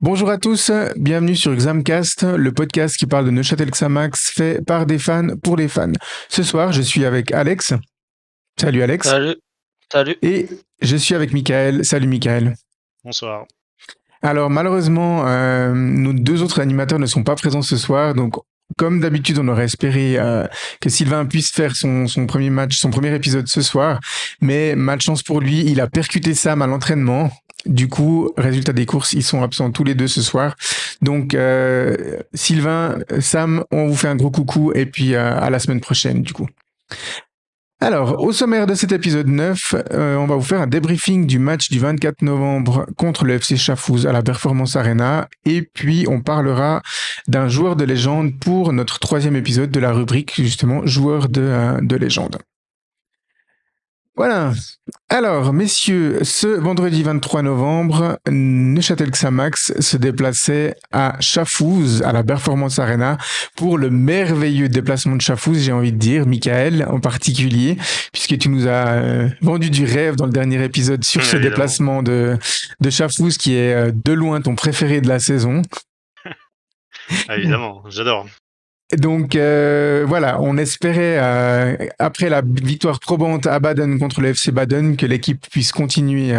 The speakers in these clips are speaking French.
Bonjour à tous, bienvenue sur Xamcast, le podcast qui parle de Neuchâtel Xamax fait par des fans pour les fans. Ce soir, je suis avec Alex. Salut Alex. Salut, salut. Et je suis avec Michael. Salut Michael. Bonsoir. Alors malheureusement, nos deux autres animateurs ne sont pas présents ce soir, donc comme d'habitude, on aurait espéré que Sylvain puisse faire son premier match, son premier épisode ce soir, mais malchance pour lui, il a percuté Sam à l'entraînement. Du coup, résultat des courses, ils sont absents tous les deux ce soir. Donc, Sylvain, Sam, on vous fait un gros coucou et puis à la semaine prochaine, du coup. Alors, au sommaire de cet épisode 9, on va vous faire un débriefing du match du 24 novembre contre le FC Chafouz à la Performance Arena. Et puis, on parlera d'un joueur de légende pour notre troisième épisode de la rubrique, justement, joueur de légende. Voilà. Alors, messieurs, ce vendredi 23 novembre, Neuchâtel Xamax se déplaçait à Chafouz, à la Performance Arena, pour le merveilleux déplacement de Chafouz, j'ai envie de dire, Michael en particulier, puisque tu nous as vendu du rêve dans le dernier épisode sur ce Évidemment. déplacement de Chafouz, qui est de loin ton préféré de la saison. Ah, évidemment, j'adore. Donc voilà, on espérait, après la victoire probante à Baden contre le FC Baden, que l'équipe puisse continuer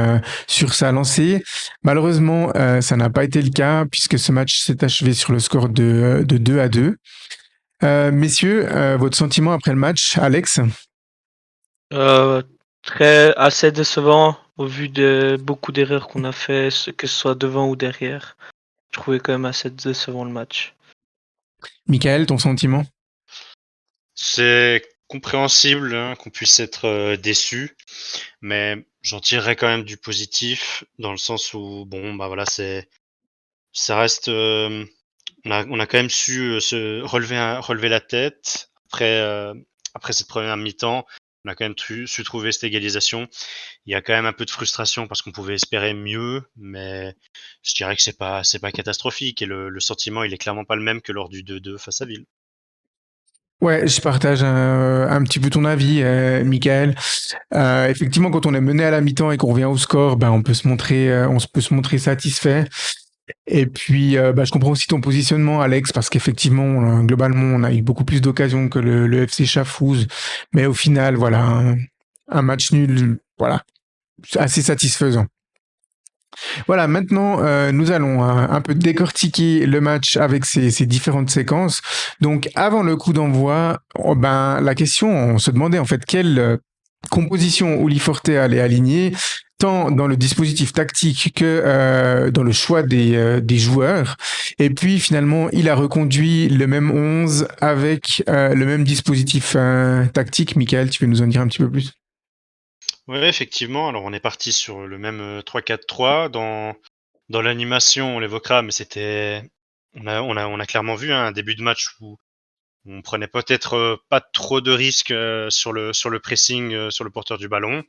sur sa lancée. Malheureusement, ça n'a pas été le cas, puisque ce match s'est achevé sur le score de 2-2. Messieurs, votre sentiment après le match, Alex? Assez décevant au vu de beaucoup d'erreurs qu'on a fait, que ce soit devant ou derrière. Je trouvais quand même assez décevant le match. Michael, ton sentiment? C'est compréhensible qu'on puisse être déçu, mais j'en tirerais quand même du positif dans le sens où bon bah voilà ça reste on a quand même su se relever la tête après cette première mi-temps. On a quand même su trouver cette égalisation. Il y a quand même un peu de frustration parce qu'on pouvait espérer mieux, mais je dirais que c'est pas catastrophique et le sentiment il est clairement pas le même que lors du 2-2 face à Ville. Ouais, je partage un petit peu ton avis, Michael. Effectivement, quand on est mené à la mi-temps et qu'on revient au score, ben on peut se montrer, peut se montrer satisfait. Et puis, je comprends aussi ton positionnement, Alex, parce qu'effectivement, globalement, on a eu beaucoup plus d'occasions que le FC Chafouz. Mais au final, voilà, un match nul, voilà, assez satisfaisant. Voilà, maintenant, nous allons un peu décortiquer le match avec ses différentes séquences. Donc, avant le coup d'envoi, la question, on se demandait en fait quelle composition Uli Forte allait aligner, tant dans le dispositif tactique que dans le choix des joueurs. Et puis finalement, il a reconduit le même 11 avec le même dispositif tactique. Michael, tu peux nous en dire un petit peu plus? Ouais, effectivement. Alors, on est parti sur le même 3-4-3. Dans l'animation, on l'évoquera, mais on a clairement vu un début de match où on prenait peut-être pas trop de risques sur le pressing, sur le porteur du ballon.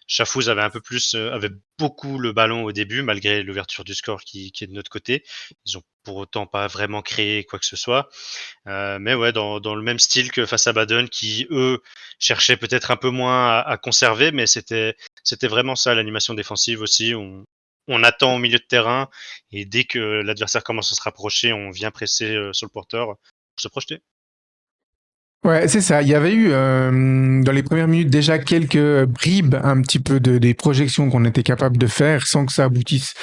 Chafouz avait beaucoup le ballon au début, malgré l'ouverture du score qui est de notre côté. Ils ont pour autant pas vraiment créé quoi que ce soit. Mais ouais, dans le même style que face à Baden, qui eux cherchaient peut-être un peu moins à conserver, mais c'était vraiment ça l'animation défensive aussi. On attend au milieu de terrain et dès que l'adversaire commence à se rapprocher, on vient presser sur le porteur pour se projeter. Ouais, c'est ça. Il y avait eu dans les premières minutes déjà quelques bribes un petit peu des projections qu'on était capable de faire sans que ça aboutisse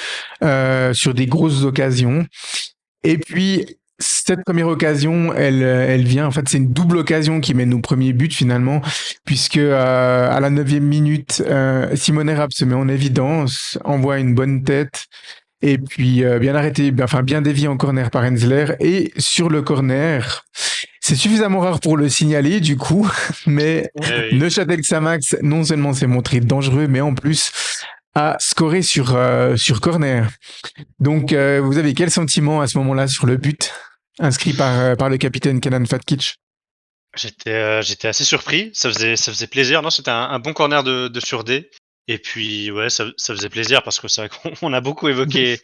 sur des grosses occasions. Et puis cette première occasion, elle vient. En fait, c'est une double occasion qui mène au premier but finalement, puisque à la 9e minute, Simone Rapp se met en évidence, envoie une bonne tête. Et puis bien arrêté, bien dévié en corner par Hensler. Et sur le corner, c'est suffisamment rare pour le signaler du coup, mais Eh oui. Neuchâtel Xamax non seulement s'est montré dangereux, mais en plus a scoré sur corner. Donc vous avez quel sentiment à ce moment-là sur le but inscrit par le capitaine Kenan Fatkic? J'étais assez surpris. Ça faisait plaisir. Non, c'était un bon corner de sur D. Et puis ouais, ça faisait plaisir parce que c'est vrai qu'on on a beaucoup évoqué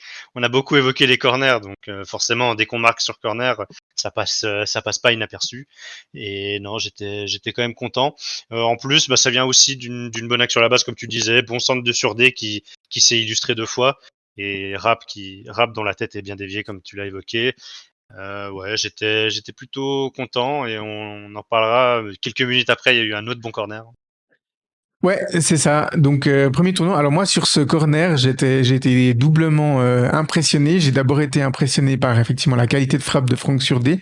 les corners. Donc forcément, dès qu'on marque sur corner, ça passe pas inaperçu. Et non, j'étais quand même content. En plus, ça vient aussi d'une bonne action à la base, comme tu disais, bon centre de sur D qui s'est illustré 2 fois. et Rapp dont la tête est bien déviée comme tu l'as évoqué. Ouais, j'étais plutôt content et on en parlera quelques minutes après. Il y a eu un autre bon corner. Ouais, c'est ça. Donc, premier tournoi. Alors moi, sur ce corner, j'ai été doublement impressionné. J'ai d'abord été impressionné par effectivement la qualité de frappe de Franck Surdé.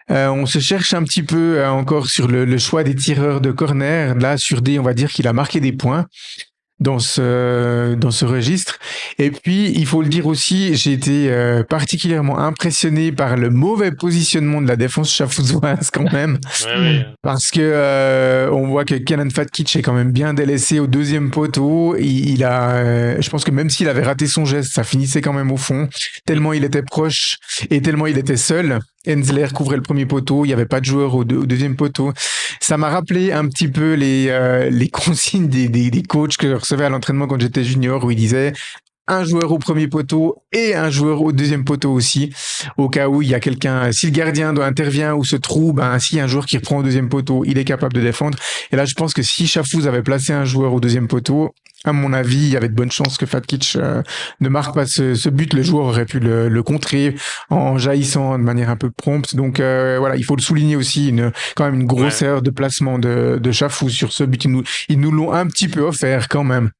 On se cherche un petit peu encore sur le choix des tireurs de corner. Là, Surdé, on va dire qu'il a marqué des points dans ce registre. Et puis, il faut le dire aussi, j'ai été particulièrement impressionné par le mauvais positionnement de la défense schaffhausoise quand même. Ouais. Parce que on voit que Kenan Fatkic est quand même bien délaissé au deuxième poteau. Il a, je pense que même s'il avait raté son geste, ça finissait quand même au fond. Tellement il était proche et tellement il était seul. Enzler couvrait le premier poteau, il n'y avait pas de joueur au deuxième poteau. Ça m'a rappelé un petit peu les consignes des coachs que je recevais à l'entraînement quand j'étais junior, où ils disaient un joueur au premier poteau et un joueur au deuxième poteau aussi, au cas où il y a quelqu'un, si le gardien intervient ou se trouve, ben, si un joueur qui reprend au deuxième poteau, il est capable de défendre. Et là, je pense que si Chafouz avait placé un joueur au deuxième poteau, à mon avis, il y avait de bonnes chances que Fatkic ne marque pas ce but. Le joueur aurait pu le contrer en jaillissant de manière un peu prompte. Donc voilà, il faut le souligner aussi, quand même une grosse erreur de placement de Chafouz sur ce but. Ils nous l'ont un petit peu offert quand même.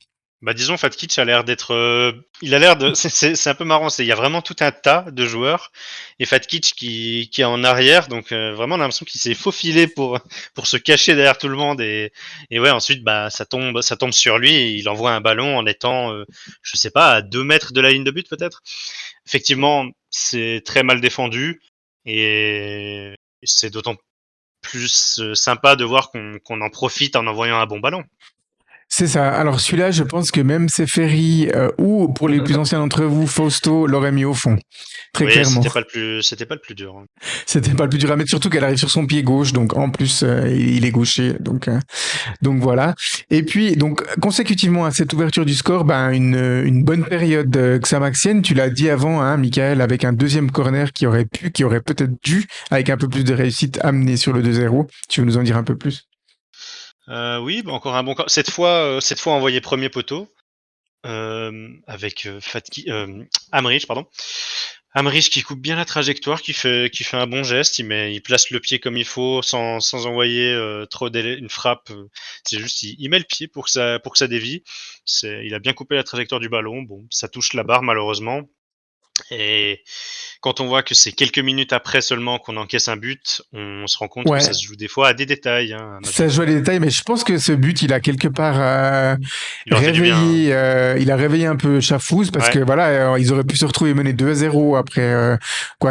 Bah disons, Fatkic a l'air d'être, il a l'air de, c'est un peu marrant, il y a vraiment tout un tas de joueurs et Fatkic qui est en arrière, donc vraiment on a l'impression qu'il s'est faufilé pour se cacher derrière tout le monde et ouais, ensuite bah ça tombe sur lui et il envoie un ballon en étant je sais pas, à 2 mètres de la ligne de but peut-être. Effectivement, c'est très mal défendu et c'est d'autant plus sympa de voir qu'on en profite en envoyant un bon ballon. C'est ça. Alors celui-là, je pense que même Seferi ou pour les plus anciens d'entre vous, Fausto l'aurait mis au fond. Très Oui, clairement. c'était pas le plus dur. Hein. C'était pas le plus dur à mettre, surtout qu'elle arrive sur son pied gauche, donc en plus il est gaucher, donc voilà. Et puis donc consécutivement à cette ouverture du score, ben une bonne période xamaxienne. Tu l'as dit avant, hein, Michael, avec un deuxième corner qui aurait peut-être dû, avec un peu plus de réussite, amener sur le 2-0. Tu veux nous en dire un peu plus? Oui, bah encore un bon corner. Cette fois envoyé premier poteau avec Amrich, pardon. Amrich qui coupe bien la trajectoire, qui fait un bon geste, il place le pied comme il faut sans envoyer trop une frappe. C'est juste il met le pied pour que ça dévie. Il a bien coupé la trajectoire du ballon. Bon, ça touche la barre malheureusement. Et quand on voit que c'est quelques minutes après seulement qu'on encaisse un but, on se rend compte que ça Ouais. se joue des fois à des détails. Hein, Ça joue à des détails, mais je pense que ce but, il a quelque part il leur fait du bien. Hein. il a réveillé un peu Chafouz parce Ouais. que voilà, ils auraient pu se retrouver menés 2-0 après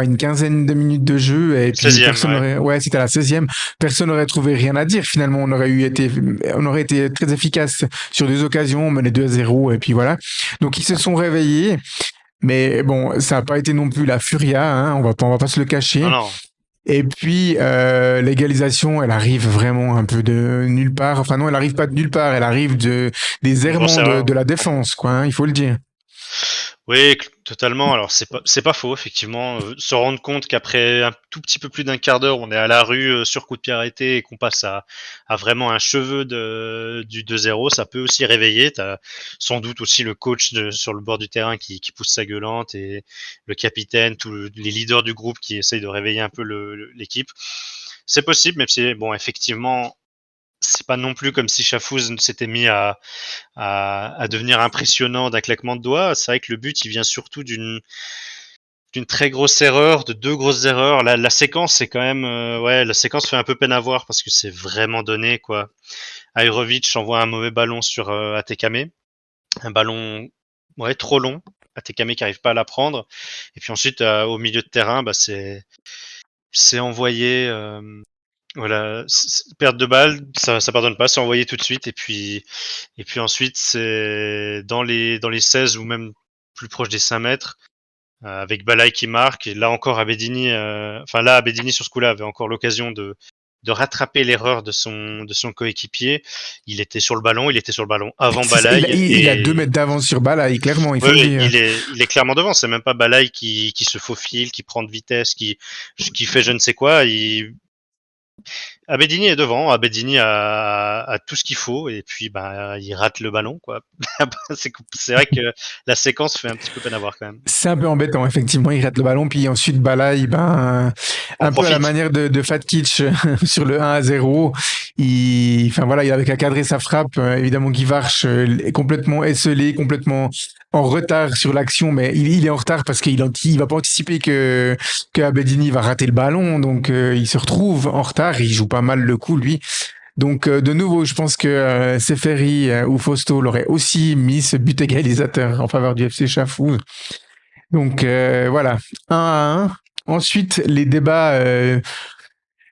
une quinzaine de minutes de jeu et puis 16e, personne ouais. n'aurait, ouais, c'était à la 16e, personne n'aurait trouvé rien à dire. Finalement, on aurait été très efficace sur deux occasions, mené 2-0 et puis voilà. Donc ils se sont réveillés. Mais bon, ça n'a pas été non plus la furia, hein, on va pas se le cacher. Non, non. Et puis l'égalisation, elle arrive vraiment un peu de nulle part. Enfin non, elle arrive pas de nulle part, elle arrive des Une grosse errements erreur. de la défense, quoi. Hein, il faut le dire. Oui, totalement. Alors c'est pas faux, effectivement. Se rendre compte qu'après un tout petit peu plus d'un quart d'heure, on est à la rue sur coup de pied arrêté et qu'on passe à vraiment un cheveu du 2-0, ça peut aussi réveiller. T'as sans doute aussi le coach sur le bord du terrain qui pousse sa gueulante et le capitaine, les leaders du groupe qui essayent de réveiller un peu l'équipe. C'est possible, même si bon, effectivement, c'est pas non plus comme si Chafouz s'était mis à devenir impressionnant d'un claquement de doigts. C'est vrai que le but, il vient surtout d'une très grosse erreur, de deux grosses erreurs. La séquence, c'est quand même, la séquence fait un peu peine à voir parce que c'est vraiment donné, quoi. Ajrovic envoie un mauvais ballon sur Atekame, un ballon, trop long. Atekame qui arrive pas à la prendre. Et puis ensuite, au milieu de terrain, bah c'est envoyé. Voilà, perte de balle, ça pardonne pas, c'est envoyé tout de suite et puis ensuite c'est dans les 16 ou même plus proche des 5 mètres avec Balai qui marque et là encore Abedini Abedini sur ce coup-là avait encore l'occasion de rattraper l'erreur de son coéquipier. Il était sur le ballon avant C'est ça, Balai il a 2 et mètres d'avance sur Balaï, clairement, il faut le oui, dire. il est clairement devant. C'est même pas Balai qui se faufile, qui prend de vitesse, qui fait je ne sais quoi. Abedini est devant. Abedini a tout ce qu'il faut et puis bah il rate le ballon quoi. C'est vrai que la séquence fait un petit peu peine à voir quand même. C'est un peu embêtant, effectivement. Il rate le ballon, puis ensuite Balaï, On un peu à la profite. manière de Fatkic sur le 1-0. Enfin voilà, il avait qu'à cadrer sa frappe. Évidemment, Guivarch est complètement esselé, complètement en retard sur l'action, mais il est en retard parce il va pas anticiper que Abedini va rater le ballon, donc il se retrouve en retard. Il joue pas mal le coup, lui. Donc de nouveau, je pense que Seferi ou Fausto l'auraient aussi mis ce but égalisateur en faveur du FC Chafouz. Donc voilà, 1-1. Ensuite, les débats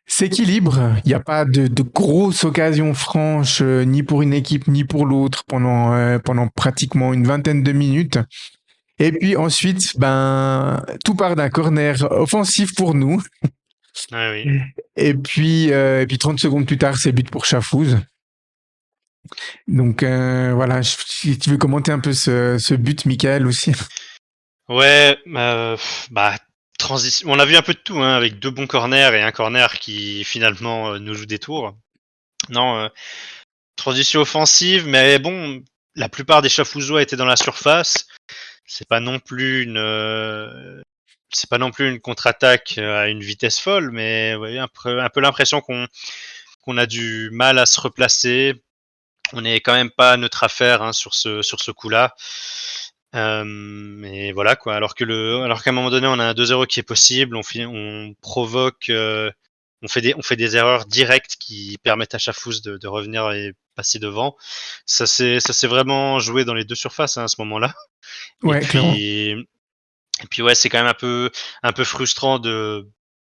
s'équilibrent. Il n'y a pas de grosses occasions franches, ni pour une équipe, ni pour l'autre, pendant pratiquement une vingtaine de minutes. Et puis ensuite, tout part d'un corner offensif pour nous. Ouais, oui. Et puis 30 secondes plus tard, c'est but pour Chafouz. Donc voilà, si tu veux commenter un peu ce but, Michael, aussi. Ouais, bah transition. On a vu un peu de tout, hein, avec 2 bons corners et un corner qui finalement nous joue des tours. Non, transition offensive, mais bon, la plupart des Chafouzois étaient dans la surface. C'est pas non plus une contre-attaque à une vitesse folle, mais ouais, un peu l'impression qu'on a du mal à se replacer. On n'est quand même pas à notre affaire hein, sur ce coup-là. Et voilà quoi. Alors qu'à un moment donné, on a un 2-0 qui est possible, on provoque, on fait des erreurs directes qui permettent à Chafouz de revenir et passer devant. Ça s'est vraiment joué dans les deux surfaces hein, à ce moment-là. Et Ouais, clairement. puis, et puis ouais, c'est quand même un peu frustrant de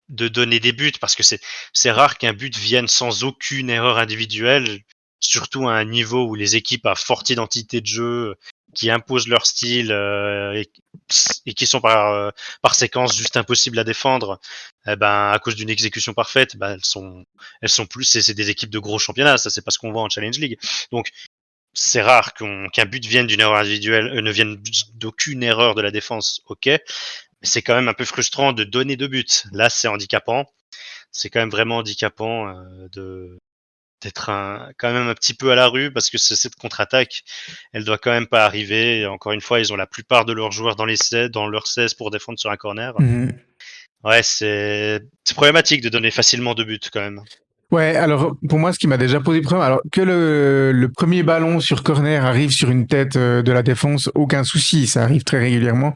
donner des buts parce que c'est rare qu'un but vienne sans aucune erreur individuelle, surtout à un niveau où les équipes à forte identité de jeu, qui imposent leur style et qui sont par séquence juste impossibles à défendre. Eh ben, à cause d'une exécution parfaite, ben, elles sont plus, c'est des équipes de gros championnats. Ça, c'est pas ce qu'on voit en Challenge League. Donc, c'est rare qu'un but vienne d'une erreur individuelle, ne vienne d'aucune erreur de la défense. Ok, c'est quand même un peu frustrant de donner 2 buts. Là, c'est handicapant. C'est quand même vraiment handicapant d'être quand même un petit peu à la rue parce que cette contre-attaque, elle doit quand même pas arriver. Et encore une fois, ils ont la plupart de leurs joueurs dans leur 16 pour défendre sur un corner. Mhm. Ouais, c'est problématique de donner facilement 2 buts quand même. Ouais, alors pour moi, ce qui m'a déjà posé problème, alors que le premier ballon sur corner arrive sur une tête de la défense, aucun souci, ça arrive très régulièrement.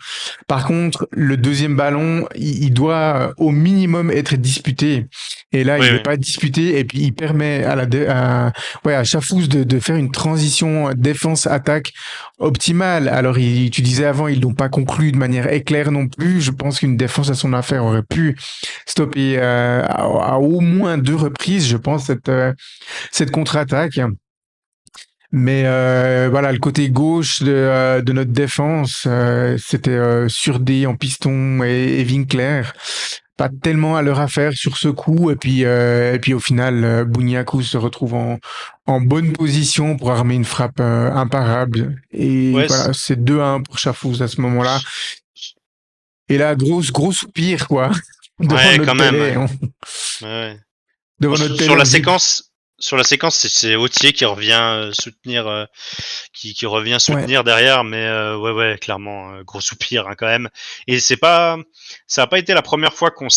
Par contre, le deuxième ballon, il doit au minimum être disputé. Et là, Oui, il n'est oui. pas disputé et puis il permet à Chafouz de faire une transition défense-attaque optimale. Alors, tu disais avant, ils l'ont pas conclu de manière éclair non plus. Je pense qu'une défense à son affaire aurait pu stopper à au moins 2 reprises, je pense, cette contre-attaque. Mais voilà, le côté gauche de notre défense, c'était Surdé en piston et Winkler. Pas tellement à leur affaire sur ce coup. Et puis au final, Bouniakou se retrouve en bonne position pour armer une frappe imparable. Et Ouais, voilà, c'est 2-1 pour Chafouz à ce moment-là. Et là, gros soupir, quoi, devant ouais, notre quand même. télé. Ouais. Ouais. Bon, Devant notre télé, on se dit, sur la séquence, c'est Autier qui revient soutenir, qui revient ouais, soutenir derrière, mais ouais, ouais, clairement, gros soupir hein, quand même. Et ça a pas été la première fois qu'on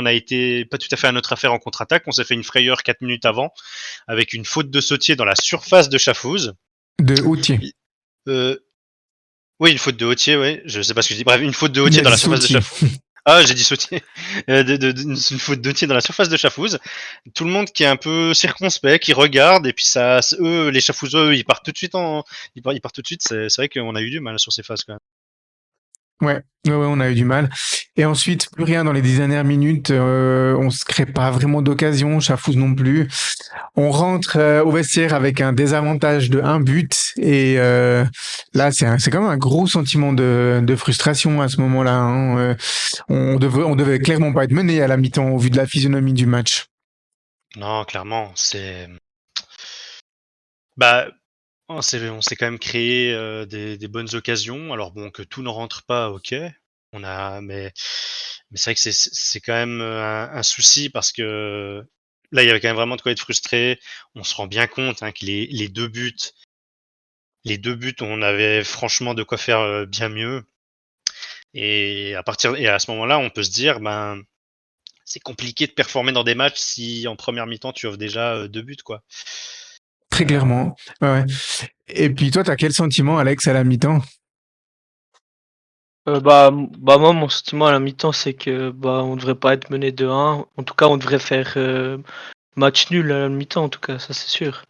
a été pas tout à fait à notre affaire en contre-attaque. On s'est fait une frayeur 4 minutes avant avec une faute de Sautier dans la surface de Chafouz. de Hautier. Euh, oui, une faute de Autier, ouais. Je sais pas ce que je dis. Bref, une faute de Il Autier a dans dit la surface de Sautier. Chafouz. Ah, j'ai dit Sautier. Une faute d'Autier dans la surface de Chafouz. Tout le monde qui est un peu circonspect, qui regarde, et puis eux, les Chafouzeux, eux, ils partent tout de suite ils partent tout de suite. C'est vrai qu'on a eu du mal sur ces phases, quand même. Ouais, on a eu du mal. Et ensuite, plus rien dans les 10 dernières minutes. On se crée pas vraiment d'occasion, Chafouz non plus. On rentre au vestiaire avec un désavantage de 1 but. Et là, c'est quand même un gros sentiment de frustration à ce moment-là, hein. On devait clairement pas être mené à la mi-temps au vu de la physionomie du match. Non, clairement, bah, on s'est quand même créé des bonnes occasions. Alors bon, que tout ne rentre pas, ok. Mais c'est vrai que c'est quand même un souci parce que là, il y avait quand même vraiment de quoi être frustré. On se rend bien compte que les deux buts, on avait franchement de quoi faire bien mieux. Et à ce moment-là, on peut se dire, ben, c'est compliqué de performer dans des matchs si en première mi-temps tu offres déjà 2 buts, quoi. Très Heu, clairement. Ouais, ouais. Et puis toi, t'as quel sentiment, Alex, à la mi-temps? Moi, mon sentiment à la mi-temps, c'est que on devrait pas être mené de 1. En tout cas, on devrait faire match nul à la mi-temps, en tout cas, ça c'est sûr.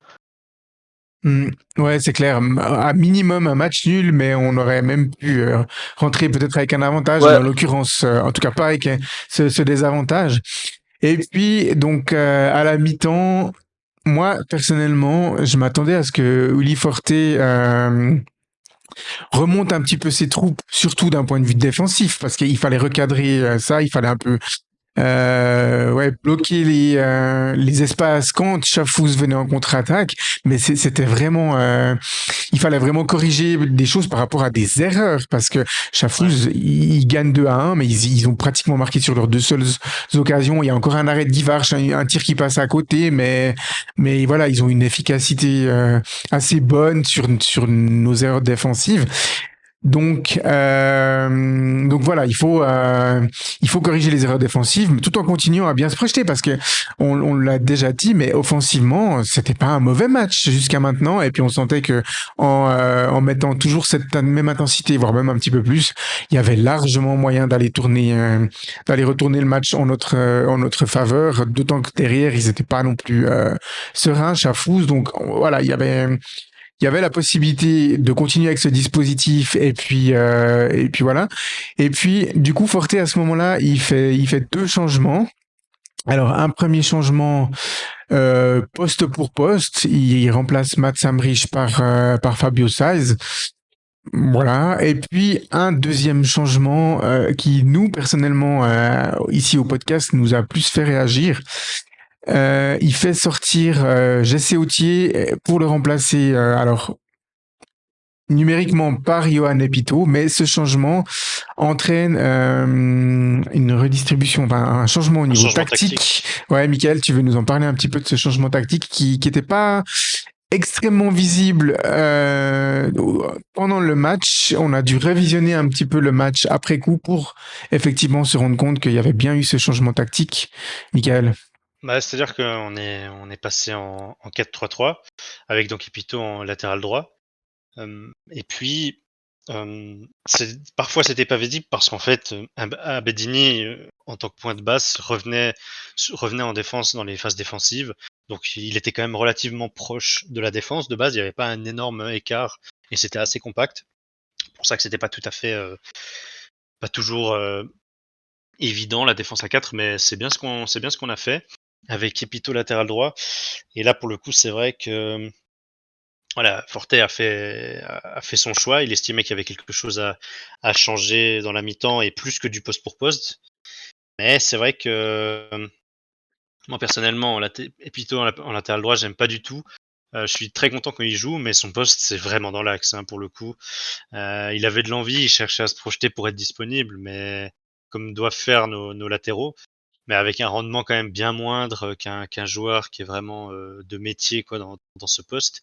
Hmm. Ouais, c'est clair. À minimum un match nul, mais on aurait même pu rentrer peut-être avec un avantage, mais Ouais, en l'occurrence, en tout cas pas avec ce désavantage. Et puis, donc, à la mi-temps, moi, personnellement, je m'attendais à ce que Willy Forte remonte un petit peu ses troupes, surtout d'un point de vue défensif, parce qu'il fallait recadrer ça, il fallait un peu ouais, bloquer les espaces quand Chafouz venait en contre-attaque, mais c'était vraiment, il fallait vraiment corriger des choses par rapport à des erreurs, parce que ouais, Chafouz, ils gagnent 2-1, mais ils ont pratiquement marqué sur leurs deux seules occasions. Il y a encore un arrêt de Guivarch, un tir qui passe à côté, mais voilà, ils ont une efficacité assez bonne sur nos erreurs défensives. Donc voilà, il faut corriger les erreurs défensives, mais tout en continuant à bien se projeter parce que on l'a déjà dit, mais offensivement, c'était pas un mauvais match jusqu'à maintenant. Et puis on sentait que en mettant toujours cette même intensité, voire même un petit peu plus, il y avait largement moyen d'aller retourner le match en notre faveur. D'autant que derrière, ils étaient pas non plus sereins, chafous. Donc voilà, il y avait la possibilité de continuer avec ce dispositif et puis voilà. Et puis du coup Forte à ce moment-là, il fait deux changements. Alors un premier changement poste pour poste, il remplace Mats Samrich par Fabio Saiz. Voilà. Et puis un deuxième changement qui nous personnellement ici au podcast nous a plus fait réagir. Il fait sortir Jesse Autier pour le remplacer. Alors numériquement par Johan Epito, mais ce changement entraîne une redistribution, enfin, un changement au un niveau changement tactique. tactique. Ouais, Michael, tu veux nous en parler un petit peu de ce changement tactique qui était pas extrêmement visible pendant le match. On a dû révisionner un petit peu le match après coup pour effectivement se rendre compte qu'il y avait bien eu ce changement tactique. Michael. Bah, c'est-à-dire qu'on est passé en 4-3-3 avec donc Ipito en latéral droit. Et puis, parfois c'était pas visible parce qu'en fait, Abedini, en tant que point de basse, revenait en défense dans les phases défensives. Donc il était quand même relativement proche de la défense. De base, il n'y avait pas un énorme écart et c'était assez compact. C'est pour ça que c'était pas tout à fait, pas toujours évident la défense à 4, mais c'est bien ce qu'on a fait avec Epito latéral droit. Et là, pour le coup, c'est vrai que voilà, Forte a fait son choix. Il estimait qu'il y avait quelque chose à changer dans la mi-temps et plus que du poste pour poste. Mais c'est vrai que moi personnellement, Epito en latéral droit, j'aime pas du tout. Je suis très content quand il joue, mais son poste c'est vraiment dans l'axe pour le coup. Il avait de l'envie, il cherchait à se projeter pour être disponible, mais comme doivent faire nos latéraux, mais avec un rendement quand même bien moindre qu'un joueur qui est vraiment de métier quoi dans ce poste.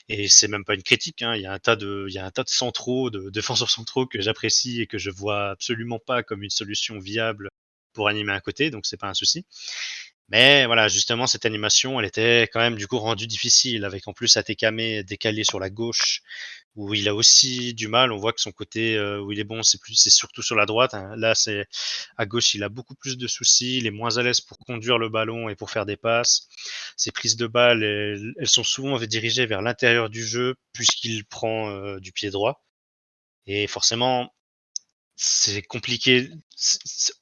Et c'est même pas une critique, il y a un tas de centraux, de défenseurs centraux que j'apprécie et que je vois absolument pas comme une solution viable pour animer un côté, donc c'est pas un souci. Mais voilà, justement, cette animation, elle était quand même du coup rendue difficile, avec en plus Atekame décalé sur la gauche, où il a aussi du mal. On voit que son côté où il est bon, c'est surtout sur la droite. Là, c'est à gauche, il a beaucoup plus de soucis. Il est moins à l'aise pour conduire le ballon et pour faire des passes. Ses prises de balles, elles sont souvent dirigées vers l'intérieur du jeu, puisqu'il prend du pied droit. Et forcément, c'est compliqué.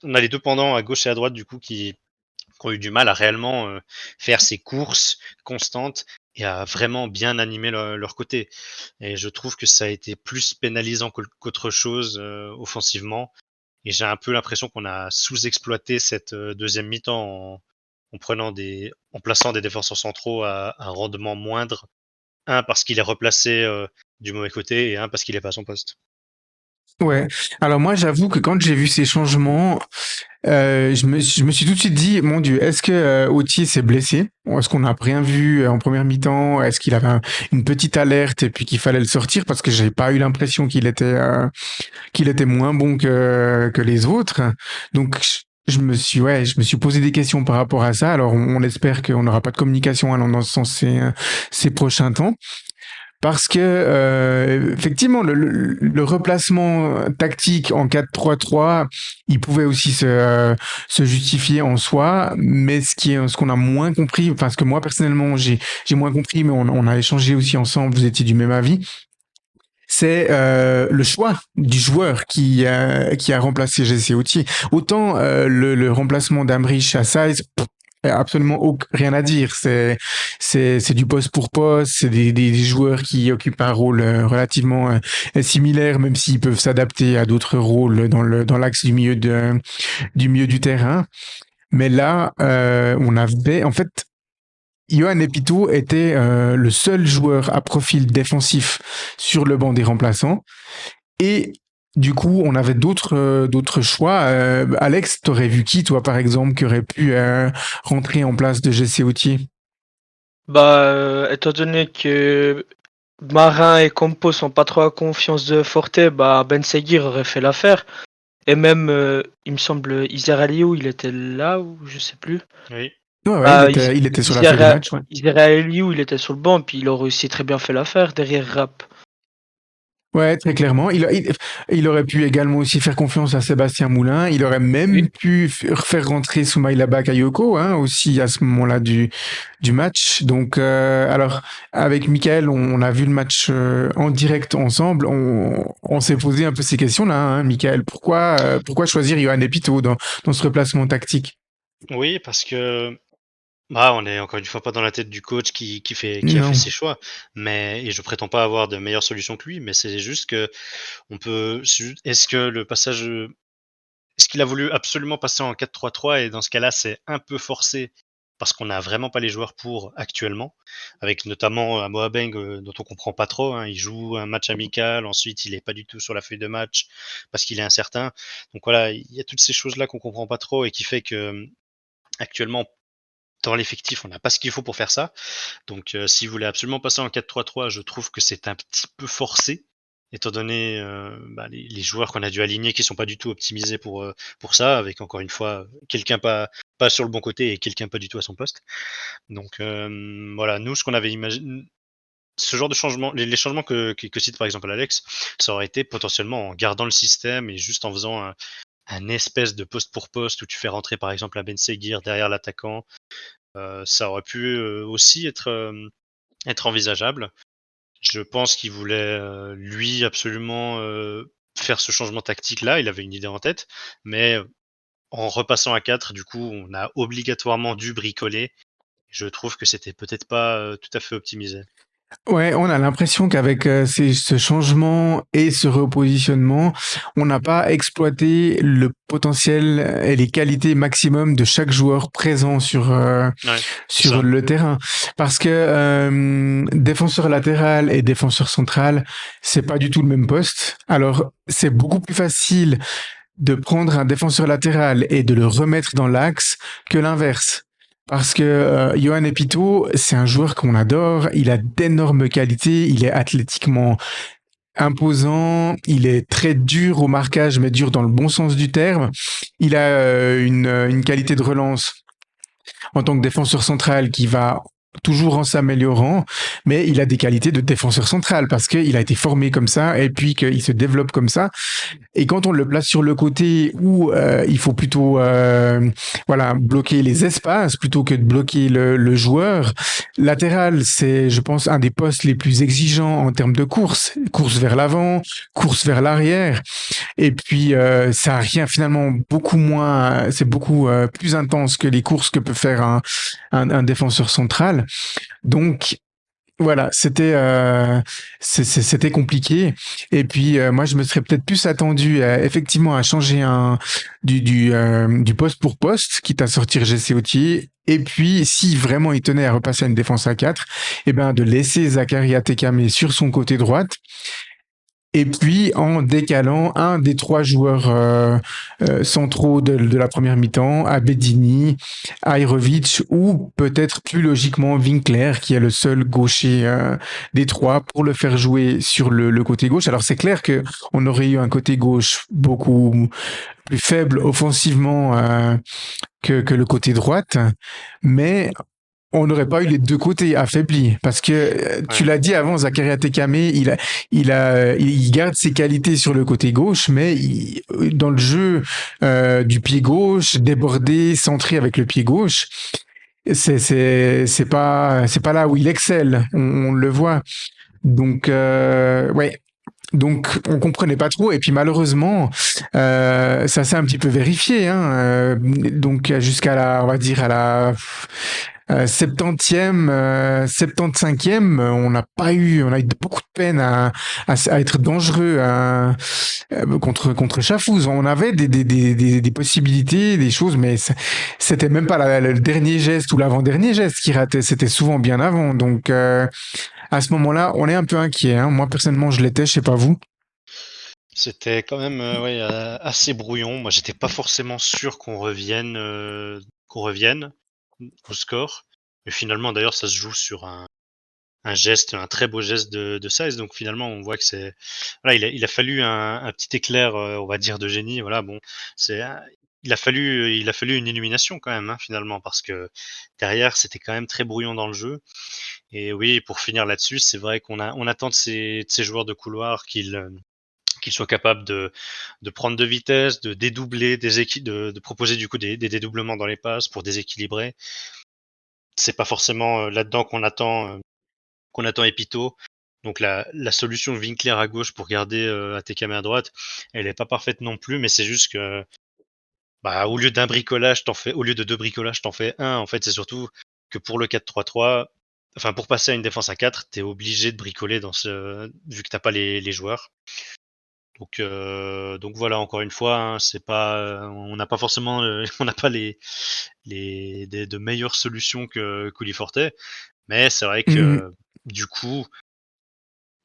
On a les deux pendants à gauche et à droite, du coup, qui ont eu du mal à réellement faire ces courses constantes et à vraiment bien animer leur côté. Et je trouve que ça a été plus pénalisant qu'autre chose offensivement. Et j'ai un peu l'impression qu'on a sous-exploité cette deuxième mi-temps en plaçant des défenseurs centraux à un rendement moindre. Un parce qu'il est replacé du mauvais côté et un parce qu'il est pas à son poste. Ouais. Alors moi, j'avoue que quand j'ai vu ces changements, Je me suis tout de suite dit, mon Dieu, est-ce que Autier s'est blessé? Ou est-ce qu'on n'a rien vu en première mi-temps? Est-ce qu'il avait une petite alerte et puis qu'il fallait le sortir? Parce que j'ai pas eu l'impression qu'il était moins bon que les autres. Donc, je me suis posé des questions par rapport à ça. Alors, on espère qu'on n'aura pas de communication allant dans ce sens ces prochains temps. Parce que effectivement, le replacement tactique en 4-3-3, il pouvait aussi se justifier en soi, mais ce qu'on a moins compris, enfin ce que moi personnellement j'ai moins compris, mais on a échangé aussi ensemble, vous étiez du même avis, c'est le choix du joueur qui a remplacé Jesse Autier. Autant le remplacement d'Amrich à Saïs, absolument rien à dire. C'est du poste pour poste. C'est des joueurs qui occupent un rôle relativement similaire, même s'ils peuvent s'adapter à d'autres rôles dans l'axe du milieu du terrain. Mais là, on avait en fait Yoann Epito était le seul joueur à profil défensif sur le banc des remplaçants. Et du coup, on avait d'autres choix. Alex, t'aurais vu qui, toi, par exemple, qui aurait pu rentrer en place de Jesse Autier? Étant donné que Marin et Campos sont pas trop à confiance de Forte, Ben Seguir aurait fait l'affaire. Et même, il me semble, Isaac Aliou, il était là, ou je sais plus. Oui. Ouais, il était sur la feuille de match, ouais. Isaac Aliou, il était sur le banc, puis il aurait aussi très bien fait l'affaire derrière Rap. Ouais, très clairement. Il aurait pu également aussi faire confiance à Sébastien Moulin. Il aurait même pu faire rentrer Soumaïla Bakayoko, hein, aussi à ce moment-là du match. Donc, alors, avec Michael, on a vu le match en direct ensemble. On s'est posé un peu ces questions-là, hein, Michael. Pourquoi choisir Yoann Epito dans ce replacement tactique? Oui, parce que on est encore une fois pas dans la tête du coach qui a fait Non. ses choix, et je prétends pas avoir de meilleure solution que lui, mais c'est juste que est-ce que est-ce qu'il a voulu absolument passer en 4-3-3 et dans ce cas-là, c'est un peu forcé parce qu'on n'a vraiment pas les joueurs pour actuellement, avec notamment Amoabeng dont on comprend pas trop, hein. Il joue un match amical, ensuite il est pas du tout sur la feuille de match parce qu'il est incertain. Donc voilà, il y a toutes ces choses-là qu'on comprend pas trop et qui fait que actuellement dans l'effectif, on n'a pas ce qu'il faut pour faire ça. Donc, s'il voulait absolument passer en 4-3-3, je trouve que c'est un petit peu forcé, étant donné les joueurs qu'on a dû aligner qui sont pas du tout optimisés pour ça, avec encore une fois quelqu'un pas sur le bon côté et quelqu'un pas du tout à son poste. Donc voilà, nous ce qu'on avait imaginé, ce genre de changement, les changements que cite par exemple Alex, ça aurait été potentiellement en gardant le système et juste en faisant un espèce de poste pour poste où tu fais rentrer par exemple un Ben Seguir derrière l'attaquant. Ça aurait pu aussi être envisageable. Je pense qu'il voulait, lui, absolument faire ce changement tactique-là. Il avait une idée en tête, mais en repassant à 4, du coup, on a obligatoirement dû bricoler. Je trouve que c'était peut-être pas tout à fait optimisé. Ouais, on a l'impression qu'avec ce changement et ce repositionnement, on n'a pas exploité le potentiel et les qualités maximum de chaque joueur présent Ouais, c'est sur ça. le terrain. Parce que défenseur latéral et défenseur central, c'est pas du tout le même poste. Alors, c'est beaucoup plus facile de prendre un défenseur latéral et de le remettre dans l'axe que l'inverse. Parce que Yoann Epito, c'est un joueur qu'on adore, il a d'énormes qualités, il est athlétiquement imposant, il est très dur au marquage, mais dur dans le bon sens du terme. Il a une qualité de relance en tant que défenseur central qui va toujours en s'améliorant, mais il a des qualités de défenseur central parce qu'il a été formé comme ça et puis qu'il se développe comme ça. Et quand on le place sur le côté où il faut plutôt voilà bloquer les espaces plutôt que de bloquer le joueur, latéral, c'est je pense un des postes les plus exigeants en termes de course vers l'avant, course vers l'arrière. Et puis ça a rien finalement beaucoup moins, c'est beaucoup plus intense que les courses que peut faire un défenseur central. Donc voilà, c'était compliqué. Et puis moi, je me serais peut-être plus attendu effectivement à changer du poste pour poste, quitte à sortir Jesse Autier. Et puis, si vraiment il tenait à repasser à une défense à 4, eh ben de laisser Zakaria Tekame sur son côté droite et puis en décalant un des 3 joueurs centraux de la première mi-temps, Abedini, Ajrovic ou peut-être plus logiquement Winkler, qui est le seul gaucher des 3, pour le faire jouer sur le côté gauche. Alors c'est clair que on aurait eu un côté gauche beaucoup plus faible offensivement que le côté droite, mais on n'aurait pas eu les deux côtés affaiblis, parce que tu Ouais. l'as dit avant, Zakaria Tekame, il garde ses qualités sur le côté gauche, mais dans le jeu du pied gauche, débordé, centré avec le pied gauche, c'est pas là où il excelle, on le voit. Donc ouais. Donc on comprenait pas trop, et puis malheureusement ça s'est un petit peu vérifié, hein. Donc jusqu'à la, on va dire à la 70e, 75e, on a eu beaucoup de peine à être dangereux contre Chafouz. On avait des possibilités, des choses, mais c'était même pas le dernier geste ou l'avant-dernier geste qui ratait, c'était souvent bien avant. Donc à ce moment-là, on est un peu inquiet, hein. Moi personnellement, je l'étais, je sais pas vous. C'était quand même ouais, assez brouillon. Moi, j'étais pas forcément sûr qu'on revienne au score. Mais finalement, d'ailleurs, ça se joue sur un geste, un très beau geste de Saïs. Donc finalement, on voit que c'est voilà, il a fallu un petit éclair, on va dire de génie. Voilà, bon, c'est il a fallu une illumination quand même, hein, finalement, parce que derrière, c'était quand même très brouillon dans le jeu. Et oui, pour finir là-dessus, c'est vrai on attend de ces joueurs de couloir qu'ils soient capables de prendre de vitesse, de dédoubler de proposer du coup des dédoublements dans les passes pour déséquilibrer. C'est pas forcément là-dedans qu'on attend Epito. Donc la solution Winkler à gauche pour garder Atekame à droite, elle est pas parfaite non plus, mais c'est juste que bah, au lieu de deux bricolages, t'en fais un. En fait, c'est surtout que pour le 4-3-3, enfin pour passer à une défense à 4, t'es obligé de bricoler vu que t'as pas les joueurs. Donc voilà, encore une fois, hein, c'est pas, on n'a pas forcément, on n'a pas de meilleures solutions que Forte, mais c'est vrai Mhm. que du coup,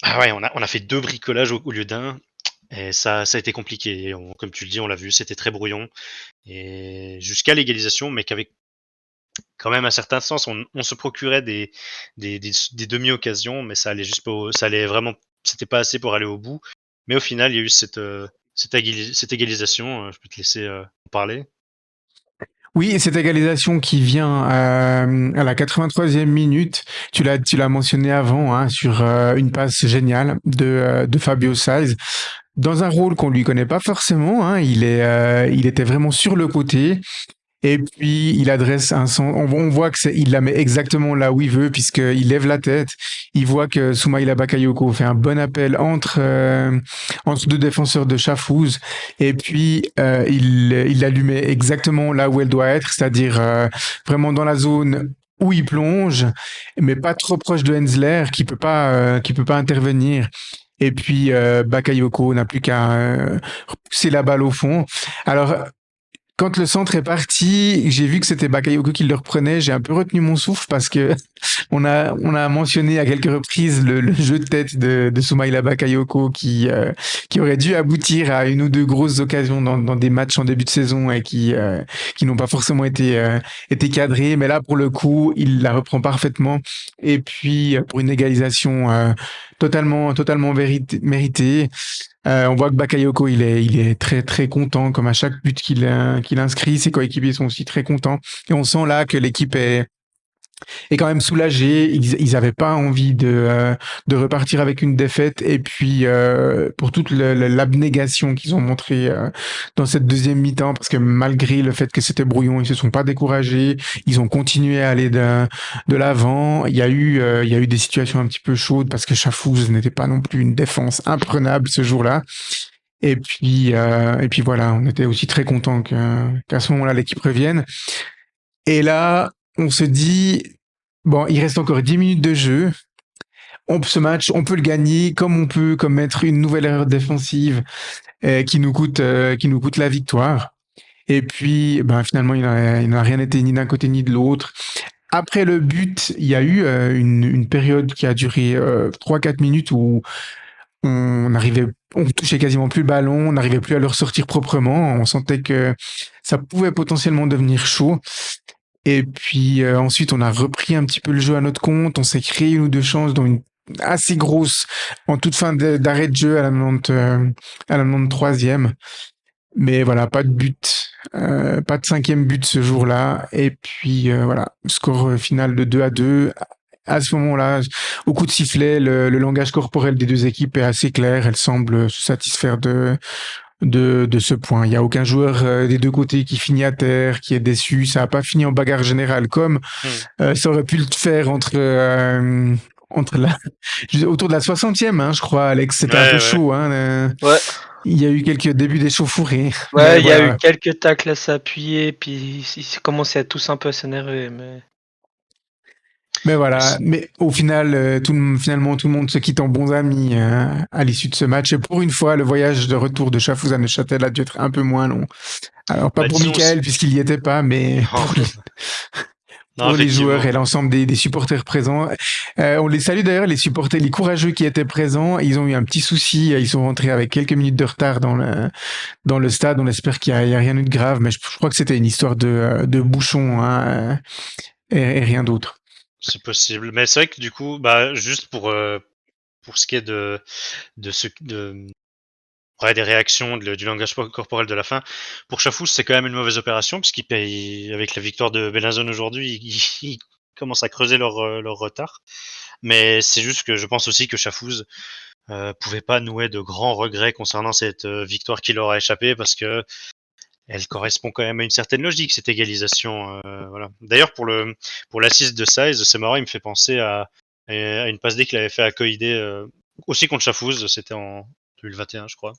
ah ouais, on a fait deux bricolages au lieu d'un, et ça a été compliqué. Et comme tu le dis, on l'a vu, c'était très brouillon, et jusqu'à l'égalisation, mais qu'avec quand même un certain sens, on se procurait des demi-occasions, mais ça allait vraiment, c'était pas assez pour aller au bout. Mais au final, il y a eu cette égalisation. Je peux te laisser en parler. Oui, et cette égalisation qui vient à la 83e minute, tu l'as mentionné avant, hein, sur une passe géniale de Fabio Saiz, dans un rôle qu'on lui connaît pas forcément, hein. Il était vraiment sur le côté. Et puis, il adresse un centre. On voit il la met exactement là où il veut, puisqu'il lève la tête. Il voit que Soumaïla Bakayoko fait un bon appel entre deux défenseurs de Chafouz. Et puis, il la lui met exactement là où elle doit être, c'est-à-dire vraiment dans la zone où il plonge, mais pas trop proche de Hensler, qui peut pas intervenir. Et puis, Bakayoko n'a plus qu'à repousser la balle au fond. Alors, quand le centre est parti, j'ai vu que c'était Bakayoko qui le reprenait. J'ai un peu retenu mon souffle parce que on a mentionné à quelques reprises le jeu de tête de Soumaïla Bakayoko qui aurait dû aboutir à une ou deux grosses occasions dans des matchs en début de saison et qui n'ont pas forcément été cadrés. Mais là, pour le coup, il la reprend parfaitement. Et puis, pour une égalisation totalement méritée. On voit que Bakayoko, il est très très content, comme à chaque but qu'il inscrit, ses coéquipiers sont aussi très contents. Et on sent là que l'équipe est quand même soulagée. Ils avaient pas envie de repartir avec une défaite. Et puis pour toute l'abnégation qu'ils ont montré dans cette deuxième mi-temps, parce que malgré le fait que c'était brouillon, ils se sont pas découragés. Ils ont continué à aller de l'avant. Il y a eu des situations un petit peu chaudes parce que Chafouz n'était pas non plus une défense imprenable ce jour-là. Et puis voilà, on était aussi très content qu'à ce moment-là l'équipe revienne. Et là, on se dit, bon, il reste encore 10 minutes de jeu. Ce match, on peut le gagner comme on peut commettre une nouvelle erreur défensive qui nous coûte la victoire. Et puis, ben, finalement, il n'a rien été ni d'un côté ni de l'autre. Après le but, il y a eu une période qui a duré 3-4 minutes où on n'arrivait on touchait quasiment plus le ballon, on n'arrivait plus à le ressortir proprement. On sentait que ça pouvait potentiellement devenir chaud. Et puis ensuite, on a repris un petit peu le jeu à notre compte. On s'est créé une ou deux chances, dont une assez grosse en toute fin d'arrêt de jeu à la 90, à la 93e. Mais voilà, pas de but, pas de cinquième but ce jour-là. Et puis voilà, score final de 2-2. À ce moment-là, au coup de sifflet, le langage corporel des deux équipes est assez clair. Elles semblent se satisfaire de ce point. Il n'y a aucun joueur des deux côtés qui finit à terre, qui est déçu. Ça n'a pas fini en bagarre générale comme Hmm. ça aurait pu le faire entre la, autour de la 60e, hein, je crois, Alex. C'était un peu Ouais, ouais. chaud. Hein, Ouais, il y a eu quelques débuts d'échauffourée. Mais ouais, il y a eu voilà. quelques tacles à s'appuyer, puis ils commençaient à tous un peu à s'énerver, mais Mais Mais voilà. Mais au final, finalement, tout le monde se quitte en bons amis à l'issue de ce match. Et pour une fois, le voyage de retour de Chafouz à Neuchâtel a dû être un peu moins long. Alors, pas bah, pour disons, Michael, puisqu'il y était pas, mais non, non, pour les joueurs effectivement. et l'ensemble des supporters présents. On les salue d'ailleurs, les supporters, les courageux qui étaient présents. Ils ont eu un petit souci. Ils sont rentrés avec quelques minutes de retard dans le stade. On espère qu'il y a rien eu de grave, mais je crois que c'était une histoire de bouchon hein, et rien d'autre. C'est possible. Mais c'est vrai que du coup, bah, juste pour ce qui est ouais, des réactions, du langage corporel de la fin, pour Chafous, c'est quand même une mauvaise opération, puisqu'il paye, avec la victoire de Bellinzone aujourd'hui, ils commencent à creuser leur retard. Mais c'est juste que je pense aussi que Chafouz pouvait pas nouer de grands regrets concernant cette victoire qui leur a échappé, parce que elle correspond quand même à une certaine logique, cette égalisation. Voilà. D'ailleurs, pour l'assist de Size, c'est marrant, il me fait penser à une passe D qu'il avait fait à Koïdé, aussi contre Chafouz, c'était en 2021, je crois.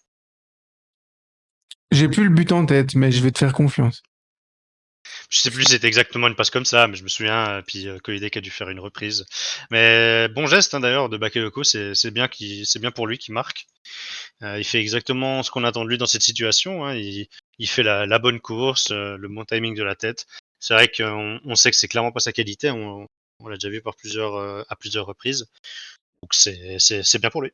J'ai plus le but en tête, mais je vais te faire confiance. Je sais plus si c'était exactement une passe comme ça, mais je me souviens, puis Koïdé qui a dû faire une reprise. Mais bon geste hein, d'ailleurs de Bakayoko, c'est bien pour lui qui marque. Il fait exactement ce qu'on attend de lui dans cette situation. Hein. Il fait la bonne course, le bon timing de la tête. C'est vrai qu'on sait que c'est clairement pas sa qualité. On l'a déjà vu à plusieurs reprises. Donc c'est bien pour lui.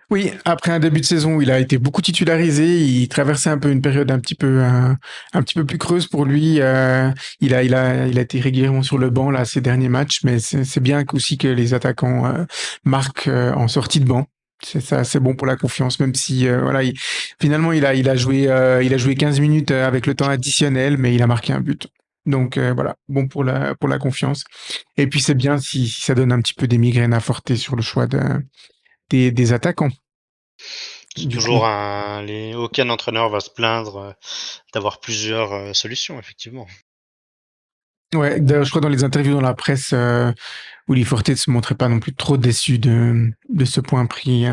Oui, après un début de saison où il a été beaucoup titularisé, il traversait un peu une période un petit peu plus creuse pour lui. Il a été régulièrement sur le banc là ces derniers matchs, mais c'est bien aussi que les attaquants marquent en sortie de banc. C'est ça, c'est bon pour la confiance, même si voilà, finalement il a joué 15 minutes avec le temps additionnel, mais il a marqué un but. Donc voilà, bon pour la confiance. Et puis c'est bien si ça donne un petit peu des migraines à Forte sur le choix des attaquants. C'est Du coup, toujours aucun entraîneur va se plaindre d'avoir plusieurs solutions, effectivement. ouais, d'ailleurs, je crois dans les interviews dans la presse, Willy Forte ne se montrait pas non plus trop déçu de ce point pris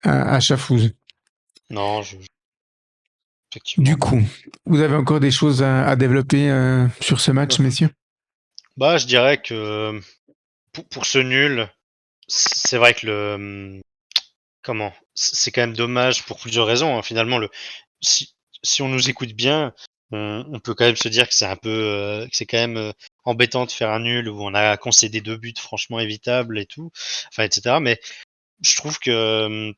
à Chafouz. Non, Du effectivement. coup, vous avez encore des choses à développer sur ce match, messieurs? Bah, je dirais que pour ce nul, c'est vrai que comment? C'est quand même dommage pour plusieurs raisons, hein. Finalement, si, si on nous écoute bien, on peut quand même se dire que que c'est quand même embêtant de faire un nul où on a concédé 2 buts franchement évitables et tout, enfin, etc. Mais je trouve que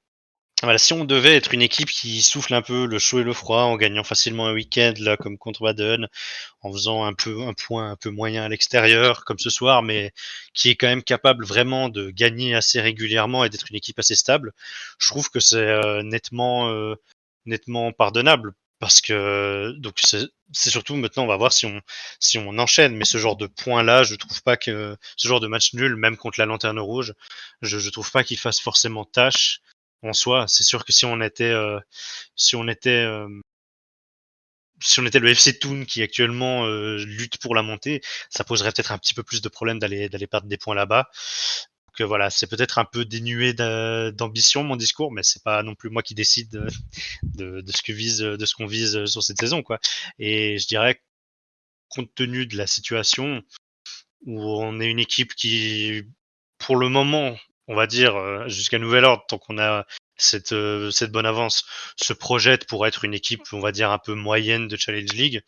voilà, si on devait être une équipe qui souffle un peu le chaud et le froid en gagnant facilement un week-end là comme contre Baden, en faisant un point un peu moyen à l'extérieur comme ce soir, mais qui est quand même capable vraiment de gagner assez régulièrement et d'être une équipe assez stable, je trouve que c'est nettement pardonnable. Parce que donc c'est surtout maintenant on va voir si on enchaîne, mais ce genre de point là, je trouve pas que ce genre de match nul, même contre la Lanterne Rouge, je trouve pas qu'il fasse forcément tâche en soi. C'est sûr que si on était si on était le FC Toon qui actuellement lutte pour la montée, ça poserait peut-être un petit peu plus de problèmes d'aller perdre des points là-bas. Donc voilà, c'est peut-être un peu dénué d'ambition mon discours, mais c'est pas non plus moi qui décide de ce qu'on vise sur cette saison quoi. Et je dirais compte tenu de la situation où on est une équipe qui, pour le moment, on va dire jusqu'à nouvel ordre, tant qu'on a cette bonne avance, se projette pour être une équipe, on va dire un peu moyenne de Challenge League.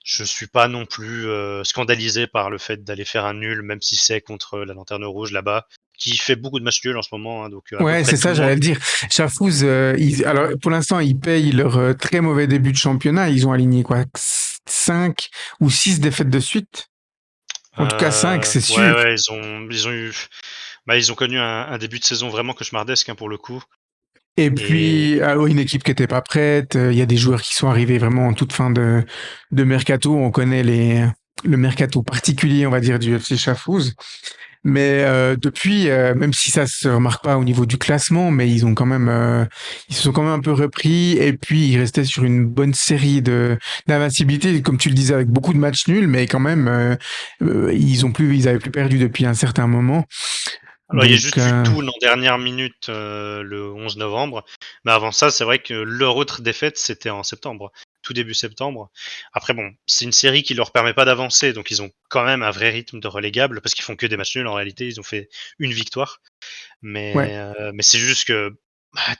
Je suis pas non plus scandalisé par le fait d'aller faire un nul, même si c'est contre la Lanterne Rouge là-bas, qui fait beaucoup de matchs nuls en ce moment, hein, donc à peu Ouais, près c'est tout ça, le j'allais monde. le dire. Chafouz, alors pour l'instant, ils payent leur très mauvais début de championnat. Ils ont aligné quoi, 5 ou 6 défaites de suite. En tout cas, 5, c'est Ouais, sûr. ouais, ils ont connu un début de saison vraiment cauchemardesque, hein, pour le coup. Et Et puis, une équipe qui était pas prête. Il y a des joueurs qui sont arrivés vraiment en toute fin de mercato. On connaît le mercato particulier, on va dire, du FC Chafouz. Mais depuis, même si ça se remarque pas au niveau du classement, mais ils se sont quand même un peu repris. Et puis, ils restaient sur une bonne série d'invincibilité, comme tu le disais, avec beaucoup de matchs nuls, mais quand même, ils avaient plus perdu depuis un certain moment. alors, il y a Donc, juste eu Toul en dernière minute le 11 novembre. Mais avant ça, c'est vrai que leur autre défaite, c'était en septembre, tout début septembre. Après, bon, c'est une série qui leur permet pas d'avancer, donc ils ont quand même un vrai rythme de relégable parce qu'ils font que des matchs nuls. En réalité, ils ont fait une victoire. ouais. Mais c'est juste que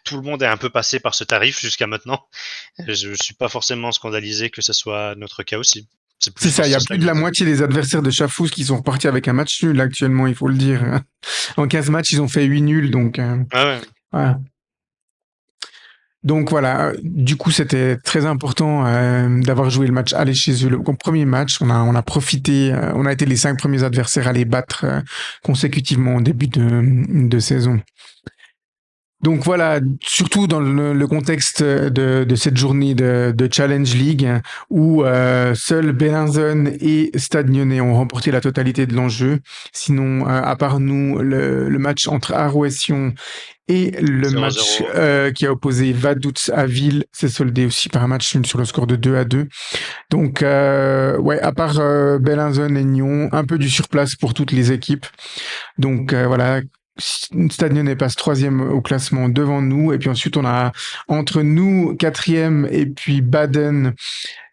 tout le monde est un peu passé par ce tarif jusqu'à maintenant. Je suis pas forcément scandalisé que ce soit notre cas aussi. C'est C'est plus dans ça, il ce y a sens-là plus que de je la dis. moitié des adversaires de Chafouz qui sont repartis avec un match nul actuellement, il faut le dire. En 15 matchs, ils ont fait 8 nuls, donc Ah ouais. voilà. Donc voilà, du coup c'était très important d'avoir joué le match aller chez eux. Le premier match, on a profité, on a été les 5 premiers adversaires à les battre consécutivement au début de saison. Donc voilà, surtout dans le contexte de cette journée de Challenge League où seuls Belinzone et Stade Lyonnais ont remporté la totalité de l'enjeu. Sinon, à part nous, le match entre Arouessian et le match 0-0. qui a opposé Vaduz à Ville s'est soldé aussi par un match nul sur le score de 2-2. Donc ouais, à part Belinzone et Nyon, un peu du surplace pour toutes les équipes. Donc voilà, Stade Lyonnais passe troisième au classement devant nous. Et puis ensuite, on a entre nous quatrième et puis Baden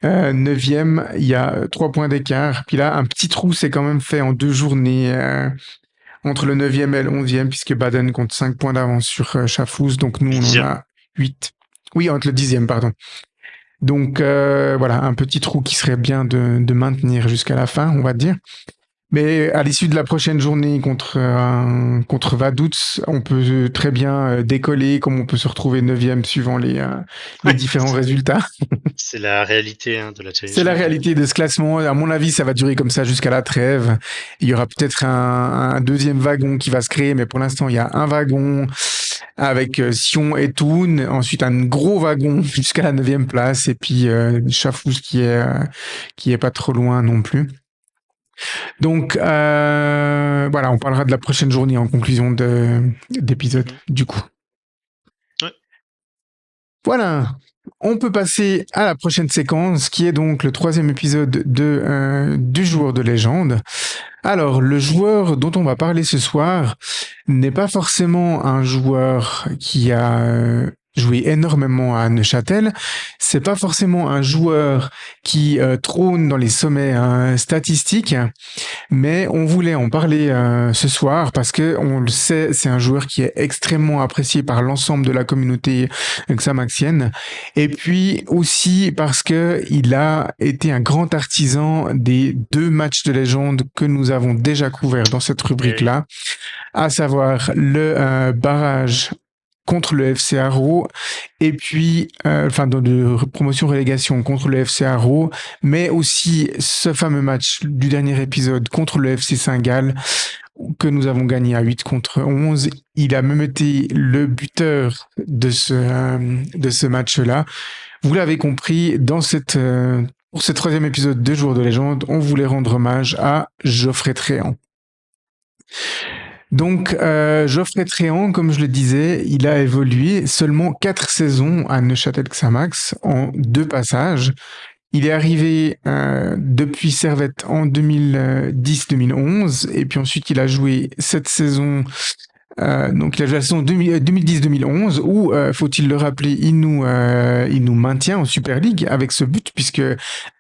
neuvième. Il y a 3 points d'écart. Puis là, un petit trou s'est quand même fait en 2 journées entre le neuvième et le 11e, puisque Baden compte 5 points d'avance sur Chafouz. Donc nous, on en 10e. a 8. Oui, entre le 10e, pardon. Donc voilà, un petit trou qui serait bien de maintenir jusqu'à la fin, on va dire. Mais à l'issue de la prochaine journée contre Vaduz, on peut très bien décoller, comme on peut se retrouver neuvième suivant les Ouais, différents résultats. c'est la réalité, hein, de la C'est Challenge la League. réalité de ce classement. À mon avis, ça va durer comme ça jusqu'à la trêve. Il y aura peut-être un deuxième wagon qui va se créer, mais pour l'instant, il y a un wagon avec Sion et Thun. Ensuite, un gros wagon jusqu'à la 9e place. Et puis, Chafouz qui est pas trop loin non plus. Donc voilà, on parlera de la prochaine journée en conclusion d'épisode Mhm. du coup. Ouais. Voilà, on peut passer à la prochaine séquence qui est donc le 3e épisode du joueur de légende. Alors, le joueur dont on va parler ce soir n'est pas forcément un joueur qui a joué énormément à Neuchâtel. C'est pas forcément un joueur qui trône dans les sommets statistiques. Mais on voulait en parler ce soir parce que on le sait, c'est un joueur qui est extrêmement apprécié par l'ensemble de la communauté xamaxienne. Et puis aussi parce que il a été un grand artisan des 2 matchs de légende que nous avons déjà couverts dans cette Et oui. rubrique-là, à savoir le barrage contre le FC Haro et puis enfin de promotion-relégation contre le FC Haro, mais aussi ce fameux match du dernier épisode contre le FC Saint-Gall que nous avons gagné à 8-11. Il a même été le buteur de ce match-là. Vous l'avez compris, pour ce 3e épisode de Joueurs de légende, on voulait rendre hommage à Geoffrey Tréant. Donc, Geoffrey Tréant, comme je le disais, il a évolué seulement 4 saisons à Neuchâtel Xamax en 2 passages. Il est arrivé depuis Servette en 2010-2011 et puis ensuite il a joué cette saison. Donc il a joué la saison 2010-2011 où, faut-il le rappeler, il nous maintient en Super League avec ce but puisque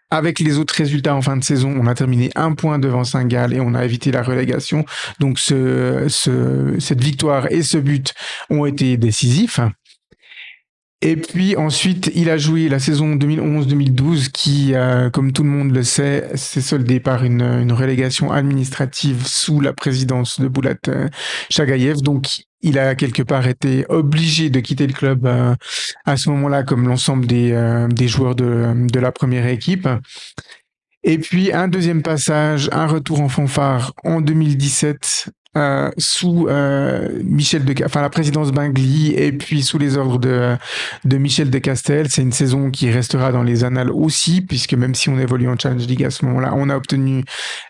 avec les autres résultats en fin de saison, on a terminé 1 point devant Saint-Gall et on a évité la relégation. Donc cette victoire et ce but ont été décisifs. Et puis ensuite, il a joué la saison 2011-2012 qui, comme tout le monde le sait, s'est soldée par une relégation administrative sous la présidence de Boulat Chagayev. Donc, il a quelque part été obligé de quitter le club à ce moment-là, comme l'ensemble des joueurs de la première équipe. Et puis un deuxième passage, un retour en fanfare en 2017 sous enfin la présidence Bingli et puis sous les ordres de Michel de Castel. C'est une saison qui restera dans les annales aussi, puisque même si on évolue en Challenge League à ce moment-là, on a obtenu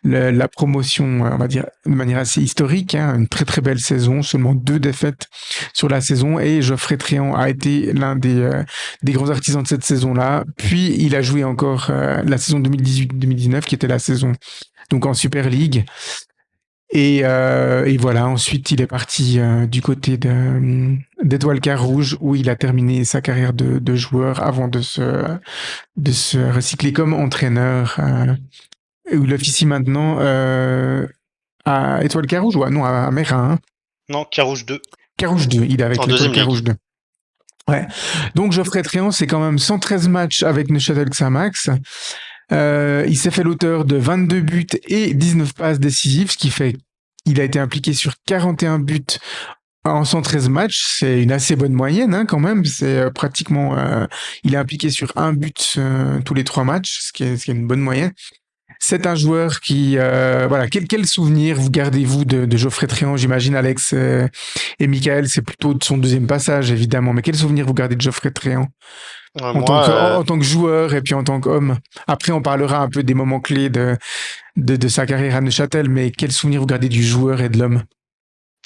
la promotion, on va dire, de manière assez historique, hein, une très très belle saison, seulement 2 défaites sur la saison, et Geoffrey Tréant a été l'un des grands artisans de cette saison-là. Puis il a joué encore la saison 2018-2019, qui était la saison donc en Super League. Et voilà, ensuite il est parti du côté d'Étoile Carouge, où il a terminé sa carrière de joueur avant de se recycler comme entraîneur. Où il officie maintenant à Étoile Carouge, ou non, à Mérin. Hein. Non, Carouge 2. Carouge 2, il est avec En l'Étoile deuxième Carouge ligue. 2. Ouais. Donc Geoffrey Tréant, c'est quand même 113 matchs avec Neuchâtel Xamax. Il s'est fait l'auteur de 22 buts et 19 passes décisives, ce qui fait qu'il a été impliqué sur 41 buts en 113 matchs. C'est une assez bonne moyenne, hein, quand même. C'est pratiquement, il est impliqué sur un but tous les 3 matchs, ce qui est une bonne moyenne. C'est un joueur qui, voilà, quel souvenir vous gardez-vous de Geoffrey Tréant? J'imagine Alex et Michael, c'est plutôt de son deuxième passage, évidemment. Mais quel souvenir vous gardez de Geoffrey Tréant en tant que joueur et puis en tant qu'homme? Après, on parlera un peu des moments clés de sa carrière à Neuchâtel, mais quel souvenir vous gardez du joueur et de l'homme?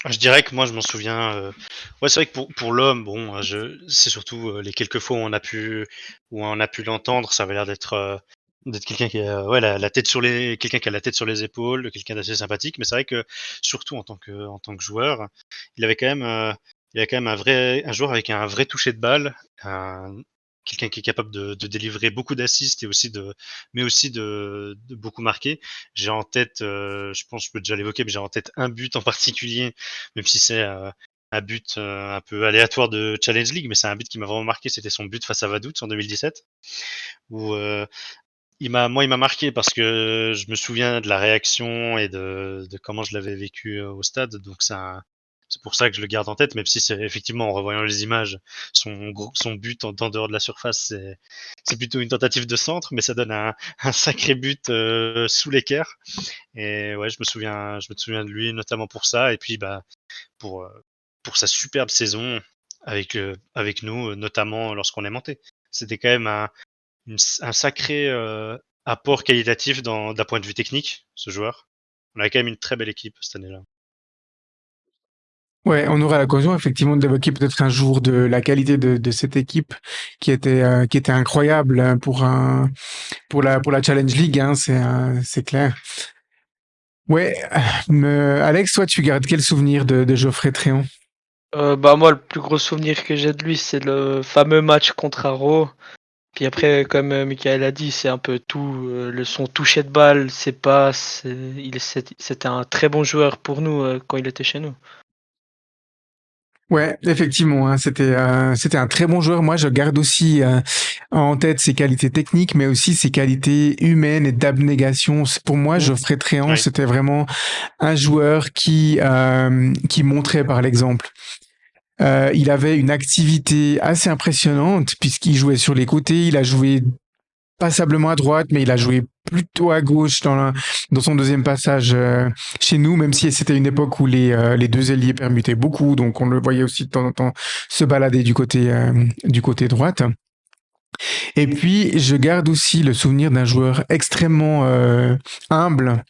Je dirais que moi, je m'en souviens. Ouais, c'est vrai que pour l'homme, bon, c'est surtout les quelques fois où on a pu l'entendre, ça avait l'air d'être quelqu'un qui a, ouais, la tête sur quelqu'un qui a la tête sur les épaules, quelqu'un d'assez sympathique. Mais c'est vrai que surtout en tant que joueur, il avait quand même, il avait quand même un joueur avec un vrai toucher de balle, quelqu'un qui est capable de délivrer beaucoup d'assists et mais aussi de beaucoup marquer. J'ai en tête, je pense que je peux déjà l'évoquer, mais j'ai en tête un but en particulier, même si c'est un but un peu aléatoire de Challenge League, mais c'est un but qui m'a vraiment marqué. C'était son but face à Vaduz en 2017, où il m'a marqué parce que je me souviens de la réaction et de comment je l'avais vécu au stade. Donc c'est pour ça que je le garde en tête, même si c'est effectivement en revoyant les images, son but en dehors de la surface, c'est plutôt une tentative de centre, mais ça donne un sacré but sous l'équerre. Et ouais, je me souviens de lui notamment pour ça, et puis bah pour pour sa superbe saison avec nous, notamment lorsqu'on est monté. C'était quand même un sacré apport qualitatif d'un point de vue technique, ce joueur. On avait quand même une très belle équipe cette année-là. Ouais, on aura l'occasion effectivement d'évoquer peut-être un jour de la qualité de cette équipe qui était incroyable hein, pour la Challenge League, hein, c'est clair. Ouais, Alex, toi tu gardes quel souvenir de Geoffrey Tréant? Bah moi, le plus gros souvenir que j'ai de lui, c'est le fameux match contre Aro. Puis après, comme Michael a dit, c'est un peu tout, son toucher de balle, ses passes. C'était un très bon joueur pour nous quand il était chez nous. Ouais, effectivement, hein, c'était un très bon joueur. Moi, je garde aussi en tête ses qualités techniques, mais aussi ses qualités humaines et d'abnégation. Pour moi, Mm. Geoffrey Tréant, Oui. c'était vraiment un joueur qui montrait par l'exemple. Il avait une activité assez impressionnante puisqu'il jouait sur les côtés. Il a joué passablement à droite, mais il a joué plutôt à gauche dans son deuxième passage chez nous, même si c'était une époque où les deux ailiers permutaient beaucoup, donc on le voyait aussi de temps en temps se balader du côté droite. Et puis, je garde aussi le souvenir d'un joueur extrêmement humble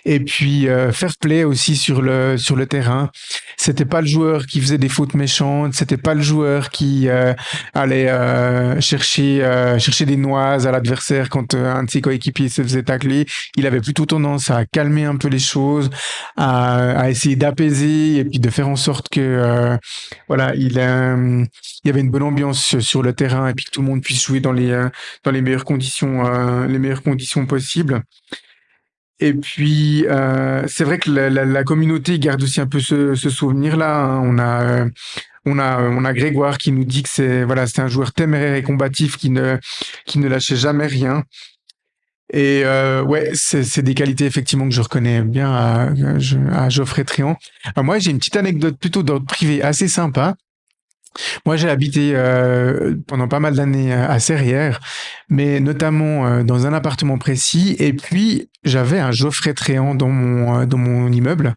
et puis fair play aussi sur le terrain. C'était pas le joueur qui faisait des fautes méchantes, c'était pas le joueur qui allait chercher des noises à l'adversaire quand un de ses coéquipiers se faisait tacler. Il avait plutôt tendance à calmer un peu les choses, à essayer d'apaiser et puis de faire en sorte que voilà, il y avait une bonne ambiance sur le terrain et puis que tout le monde puisse jouer dans les meilleures conditions possibles. Et puis, c'est vrai que la communauté garde aussi un peu ce souvenir-là. Hein. On a Grégoire qui nous dit que c'est un joueur téméraire et combatif qui ne lâchait jamais rien. Et ouais, c'est des qualités effectivement que je reconnais bien à Geoffrey Tréant. Alors moi, j'ai une petite anecdote plutôt d'ordre privé assez sympa. Moi, j'ai habité pendant pas mal d'années à Serrières, mais notamment dans un appartement précis. Et puis, j'avais un Geoffrey Tréant dans mon immeuble.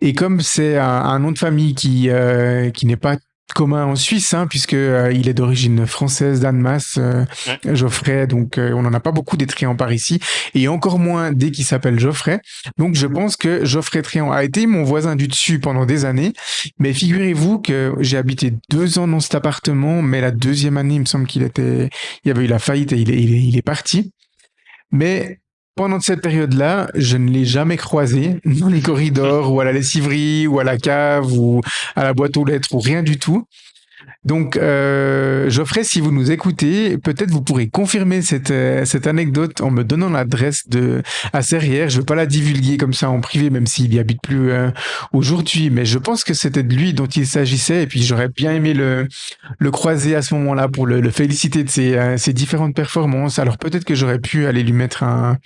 Et comme c'est un nom de famille qui n'est pas commun en Suisse, hein, puisque il est d'origine française, d'Annemasse, Ouais. Geoffrey, donc on n'en a pas beaucoup des Tréants par ici, et encore moins dès qu'il s'appelle Geoffrey. Donc je pense que Geoffrey Tréant a été mon voisin du dessus pendant des années, mais figurez-vous que j'ai habité 2 ans dans cet appartement, mais la deuxième année, il me semble il y avait eu la faillite et il est parti. Mais pendant cette période-là, je ne l'ai jamais croisé dans les corridors ou à la lessiverie ou à la cave ou à la boîte aux lettres ou rien du tout. Donc, Geoffrey, si vous nous écoutez, peut-être vous pourrez confirmer cette anecdote en me donnant l'adresse à Serrières. Je ne veux pas la divulguer comme ça en privé, même s'il n'y habite plus aujourd'hui, mais je pense que c'était de lui dont il s'agissait et puis j'aurais bien aimé le croiser à ce moment-là pour le féliciter de ses différentes performances. Alors peut-être que j'aurais pu aller lui mettre un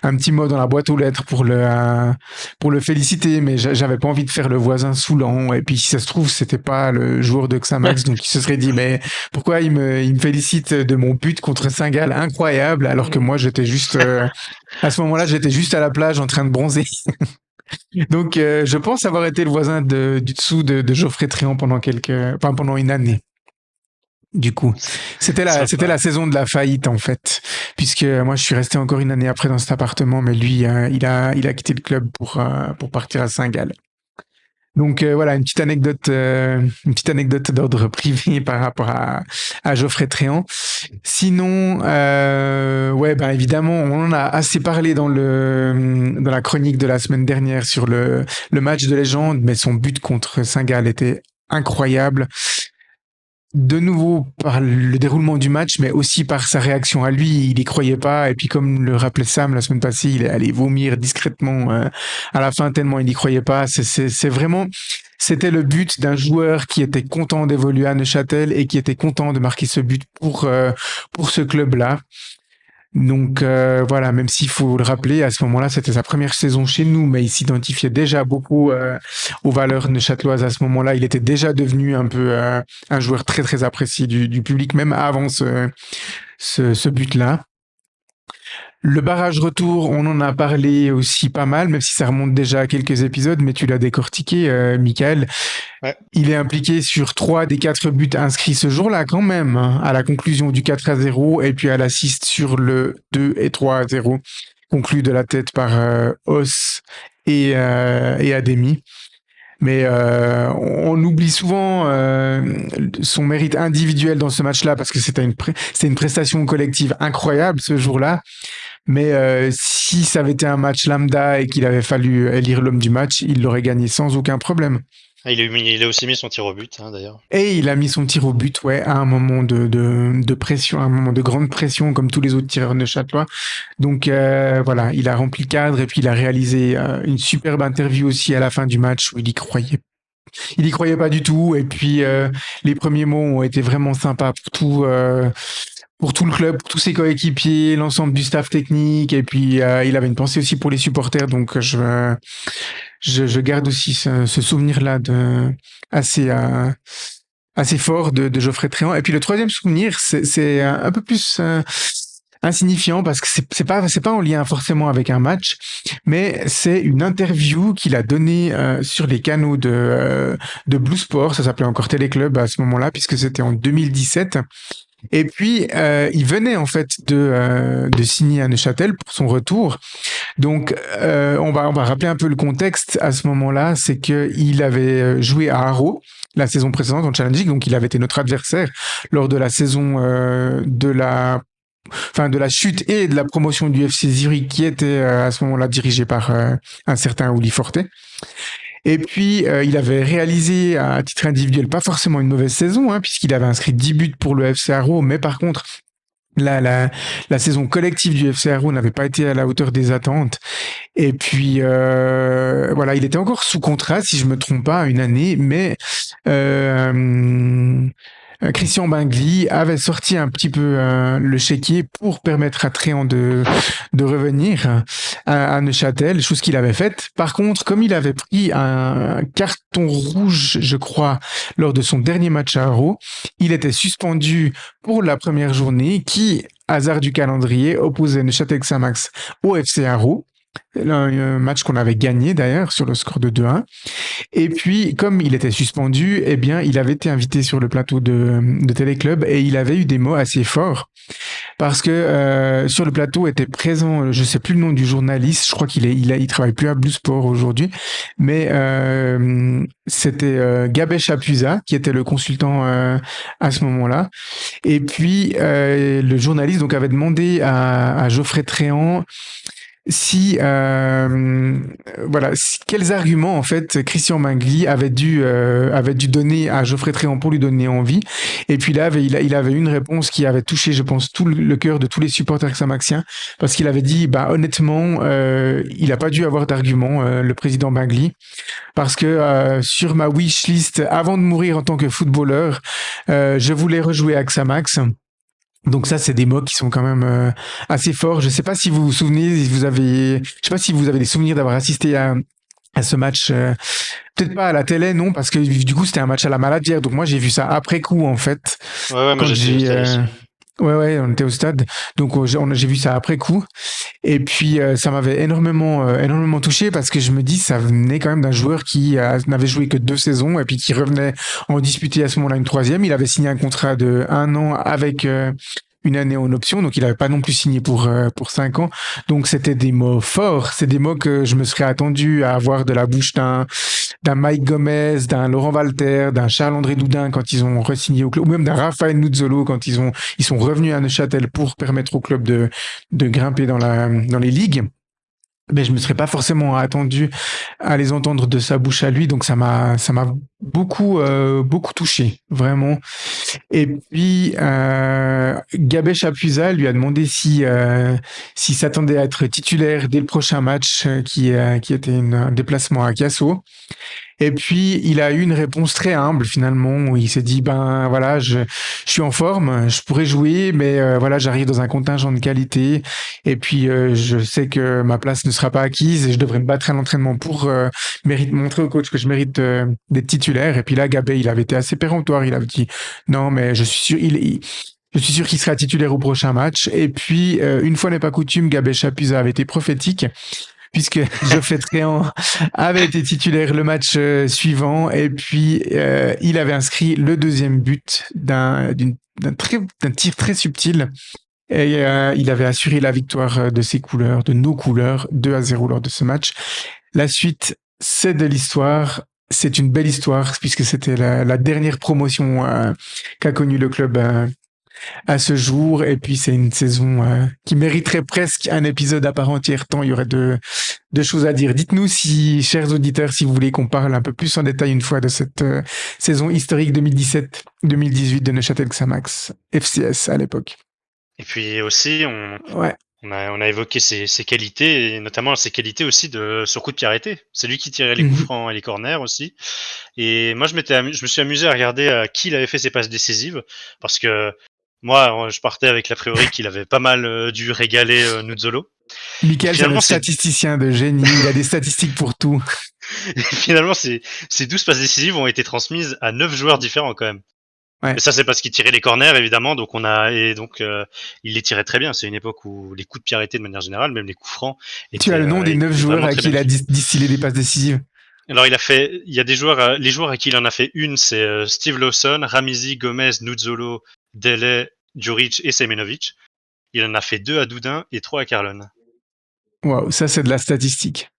petit mot dans la boîte aux lettres pour le féliciter, mais j'avais pas envie de faire le voisin saoulant. Et puis si ça se trouve, c'était pas le joueur de Xamax, donc il se serait dit mais pourquoi il me félicite de mon but contre Saint-Gall incroyable, alors que moi j'étais juste à ce moment-là j'étais juste à la plage en train de bronzer. Donc je pense avoir été le voisin du dessous de Geoffrey Tréant pendant une année. Du coup, c'était Sympa. la saison de la faillite en fait, puisque moi je suis resté encore une année après dans cet appartement, mais lui il a quitté le club pour partir à Saint-Gall. Donc voilà une petite anecdote d'ordre privé par rapport à Geoffrey Tréant. Sinon, ouais ben évidemment on en a assez parlé dans la chronique de la semaine dernière sur le match de légende, mais son but contre Saint-Gall était incroyable. De nouveau par le déroulement du match, mais aussi par sa réaction à lui. Il y croyait pas. Et puis, comme le rappelait Sam la semaine passée, il est allé vomir discrètement à la fin tellement il y croyait pas. C'est vraiment, c'était le but d'un joueur qui était content d'évoluer à Neuchâtel et qui était content de marquer ce but pour ce club-là. Donc voilà, même s'il faut le rappeler, à ce moment-là, c'était sa première saison chez nous, mais il s'identifiait déjà beaucoup aux valeurs neuchâteloises à ce moment-là. Il était déjà devenu un peu un joueur très très apprécié du public, même avant ce but-là. Le barrage retour, on en a parlé aussi pas mal, même si ça remonte déjà à quelques épisodes, mais tu l'as décortiqué, Michael. Ouais. Il est impliqué sur 3 des 4 buts inscrits ce jour-là quand même, hein, à la conclusion du 4-0 et puis à l'assist sur le 2 et 3-0, conclu de la tête par Os et Ademi. Mais on oublie souvent son mérite individuel dans ce match-là parce que c'était une prestation collective incroyable ce jour-là. Mais si ça avait été un match lambda et qu'il avait fallu élire l'homme du match, il l'aurait gagné sans aucun problème. Ah, il a aussi mis son tir au but, hein, d'ailleurs. Et il a mis son tir au but, ouais, à un moment de pression, à un moment de grande pression, comme tous les autres tireurs neuchâtelois. Donc voilà, il a rempli le cadre et puis il a réalisé une superbe interview aussi à la fin du match où il y croyait pas du tout. Et puis les premiers mots ont été vraiment sympas pour tout le club, pour tous ses coéquipiers, l'ensemble du staff technique. Et puis il avait une pensée aussi pour les supporters. Donc je garde aussi ce souvenir-là assez assez fort de Geoffrey Tréant. Et puis le troisième souvenir, c'est un peu plus insignifiant parce que c'est pas en lien forcément avec un match, mais c'est une interview qu'il a donnée sur les canaux de Blue Sport. Ça s'appelait encore Téléclub à ce moment-là puisque c'était en 2017. Et puis, il venait en fait de signer à Neuchâtel pour son retour. Donc, on va rappeler un peu le contexte à ce moment-là. C'est qu'il avait joué à Haro la saison précédente en Challenge League. Donc, il avait été notre adversaire lors de la saison de la chute et de la promotion du FC Zurich qui était à ce moment-là dirigé par un certain Uli Forte. Et puis, il avait réalisé à titre individuel pas forcément une mauvaise saison, hein, puisqu'il avait inscrit 10 buts pour le FC Haro, mais par contre, la saison collective du FC Arrow n'avait pas été à la hauteur des attentes. Et puis voilà, il était encore sous contrat, si je me trompe pas, une année, mais euh, Christian Bingli avait sorti un petit peu le chéquier pour permettre à Tréant de revenir à Neuchâtel, chose qu'il avait faite. Par contre, comme il avait pris un carton rouge, je crois, lors de son dernier match à Arrow, il était suspendu pour la première journée qui, hasard du calendrier, opposait Neuchâtel Xamax au FC Arrow. Un match qu'on avait gagné d'ailleurs sur le score de 2-1. Et puis, comme il était suspendu, eh bien, il avait été invité sur le plateau de Téléclub et il avait eu des mots assez forts parce que sur le plateau était présent, je sais plus le nom du journaliste, je crois il travaille plus à Blue Sport aujourd'hui, mais c'était Gabé Chapuisat qui était le consultant à ce moment-là. Et puis le journaliste donc avait demandé à Geoffrey Tréant si voilà quels arguments en fait Christian Mangli avait dû donner à Geoffrey Tréant pour lui donner envie. Et puis là il avait une réponse qui avait touché, je pense, tout le cœur de tous les supporters xamaxiens, parce qu'il avait dit bah honnêtement il a pas dû avoir d'arguments, le président Mangli, parce que sur ma wish list avant de mourir en tant que footballeur, je voulais rejouer à Xamax. Donc ça, c'est des mots qui sont quand même assez forts. Je sais pas si vous vous souvenez, si vous avez, je sais pas si vous avez des souvenirs d'avoir assisté à ce match. Peut-être pas à la télé, non, parce que du coup c'était un match à la Maladière. Donc moi j'ai vu ça après coup en fait, Ouais, moi quand j'étais au j'ai stade aussi. ouais, on était au stade. Donc j'ai vu ça après coup. Et puis ça m'avait énormément touché parce que je me dis ça venait quand même d'un joueur qui n'avait joué que 2 saisons et puis qui revenait en disputer à ce moment-là une troisième. Il avait signé un contrat de 1 an avec une année en option, donc il n'avait pas non plus signé pour 5 ans. Donc c'était des mots forts, c'est des mots que je me serais attendu à avoir de la bouche d'un Mike Gomez, d'un Laurent Walter, d'un Charles-André Doudin quand ils ont re-signé au club, ou même d'un Raphaël Nuzzolo quand ils sont revenus à Neuchâtel pour permettre au club de grimper dans les ligues. Mais je me serais pas forcément attendu à les entendre de sa bouche à lui, donc ça m'a beaucoup touché, vraiment. Et puis Gabé Chapuisat lui a demandé si s'il s'attendait à être titulaire dès le prochain match qui était un déplacement à Casso. Et puis, il a eu une réponse très humble finalement, où il s'est dit, ben voilà, je suis en forme, je pourrais jouer, mais voilà, j'arrive dans un contingent de qualité. Et puis, je sais que ma place ne sera pas acquise et je devrais me battre à l'entraînement pour montrer au coach que je mérite d'être titulaire. Et puis là, Gabé, il avait été assez péremptoire. Il avait dit, non, mais je suis sûr, je suis sûr qu'il sera titulaire au prochain match. Et puis, une fois n'est pas coutume, Gabé Chapuisat avait été prophétique, puisque Geoffrey Tréant avait été titulaire le match suivant, et puis il avait inscrit le deuxième but d'un tir très subtil, et il avait assuré la victoire de ses couleurs, de nos couleurs, 2-0 lors de ce match. La suite, c'est de l'histoire. C'est une belle histoire, puisque c'était la dernière promotion qu'a connue le club à ce jour. Et puis c'est une saison qui mériterait presque un épisode à part entière, tant il y aurait de choses à dire. Dites-nous si, chers auditeurs, si vous voulez qu'on parle un peu plus en détail une fois de cette saison historique 2017-2018 de Neuchâtel Xamax, FCS à l'époque. Et puis aussi, Ouais. on a évoqué ses qualités, et notamment ses qualités aussi sur coup de pied arrêté. C'est lui qui tirait les coups francs et les corners aussi. Et moi, je me suis amusé à regarder qui il avait fait ses passes décisives, parce que moi, je partais avec l'a priori qu'il avait pas mal dû régaler Nuzzolo. Michael, c'est Finalement, notre statisticien de génie. Il a des statistiques pour tout. finalement, ces 12 passes décisives ont été transmises à 9 joueurs différents quand même. Ouais. Mais ça, c'est parce qu'il tirait les corners, évidemment. Donc il les tirait très bien. C'est une époque où les coups de pied arrêtés de manière générale, même les coups francs, Tu as le nom des 9 étaient joueurs vraiment à très qui il a magnifiques. distillé des passes décisives? Alors il y a des joueurs, les joueurs à qui il en a fait une, c'est Steve Lawson, Ramizi, Gomez, Nuzzolo, Dele, Djuric et Semenovic. Il en a fait 2 à Doudin et 3 à Carlon. Waouh, ça c'est de la statistique.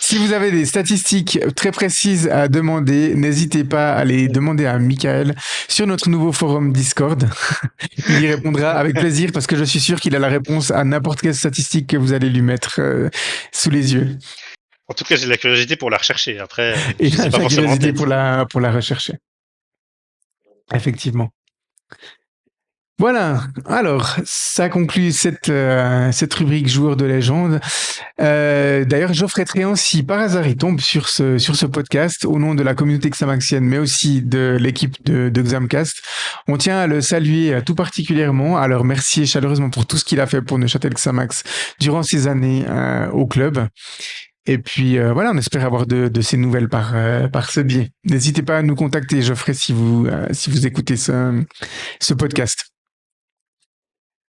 Si vous avez des statistiques très précises à demander, n'hésitez pas à les demander à Michael sur notre nouveau forum Discord. Il y répondra avec plaisir parce que je suis sûr qu'il a la réponse à n'importe quelle statistique que vous allez lui mettre sous les yeux. En tout cas, j'ai de la curiosité pour la rechercher. Après, Et je sais pas la forcément en curiosité tête. pour la rechercher. Effectivement. Voilà, alors ça conclut cette rubrique joueur de légende. D'ailleurs, Geoffrey Tréant, si par hasard il tombe sur ce podcast, au nom de la communauté xamaxienne, mais aussi de l'équipe de Xamcast, on tient à le saluer tout particulièrement, à le remercier chaleureusement pour tout ce qu'il a fait pour Neuchâtel Xamax durant ces années au club. Et puis voilà, on espère avoir de ces nouvelles par ce biais. N'hésitez pas à nous contacter, Geoffrey, si vous écoutez ce podcast.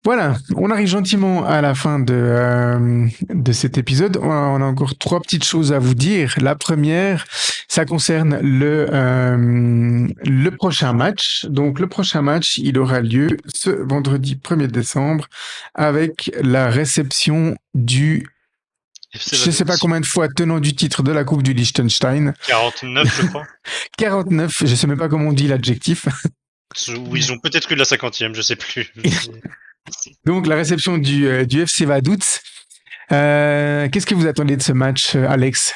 Voilà, on arrive gentiment à la fin de cet épisode. On a encore 3 petites choses à vous dire. La première, ça concerne le prochain match. Donc le prochain match, il aura lieu ce vendredi 1er décembre avec la réception du, FC je sais pas Vaduz. combien de fois, tenant du titre de la Coupe du Liechtenstein. 49, je crois. 49, je sais même pas comment on dit l'adjectif. Ou ils ont peut-être eu de la 50e, je sais plus. Donc la réception du FC Vaduz. Qu'est-ce que vous attendez de ce match, Alex?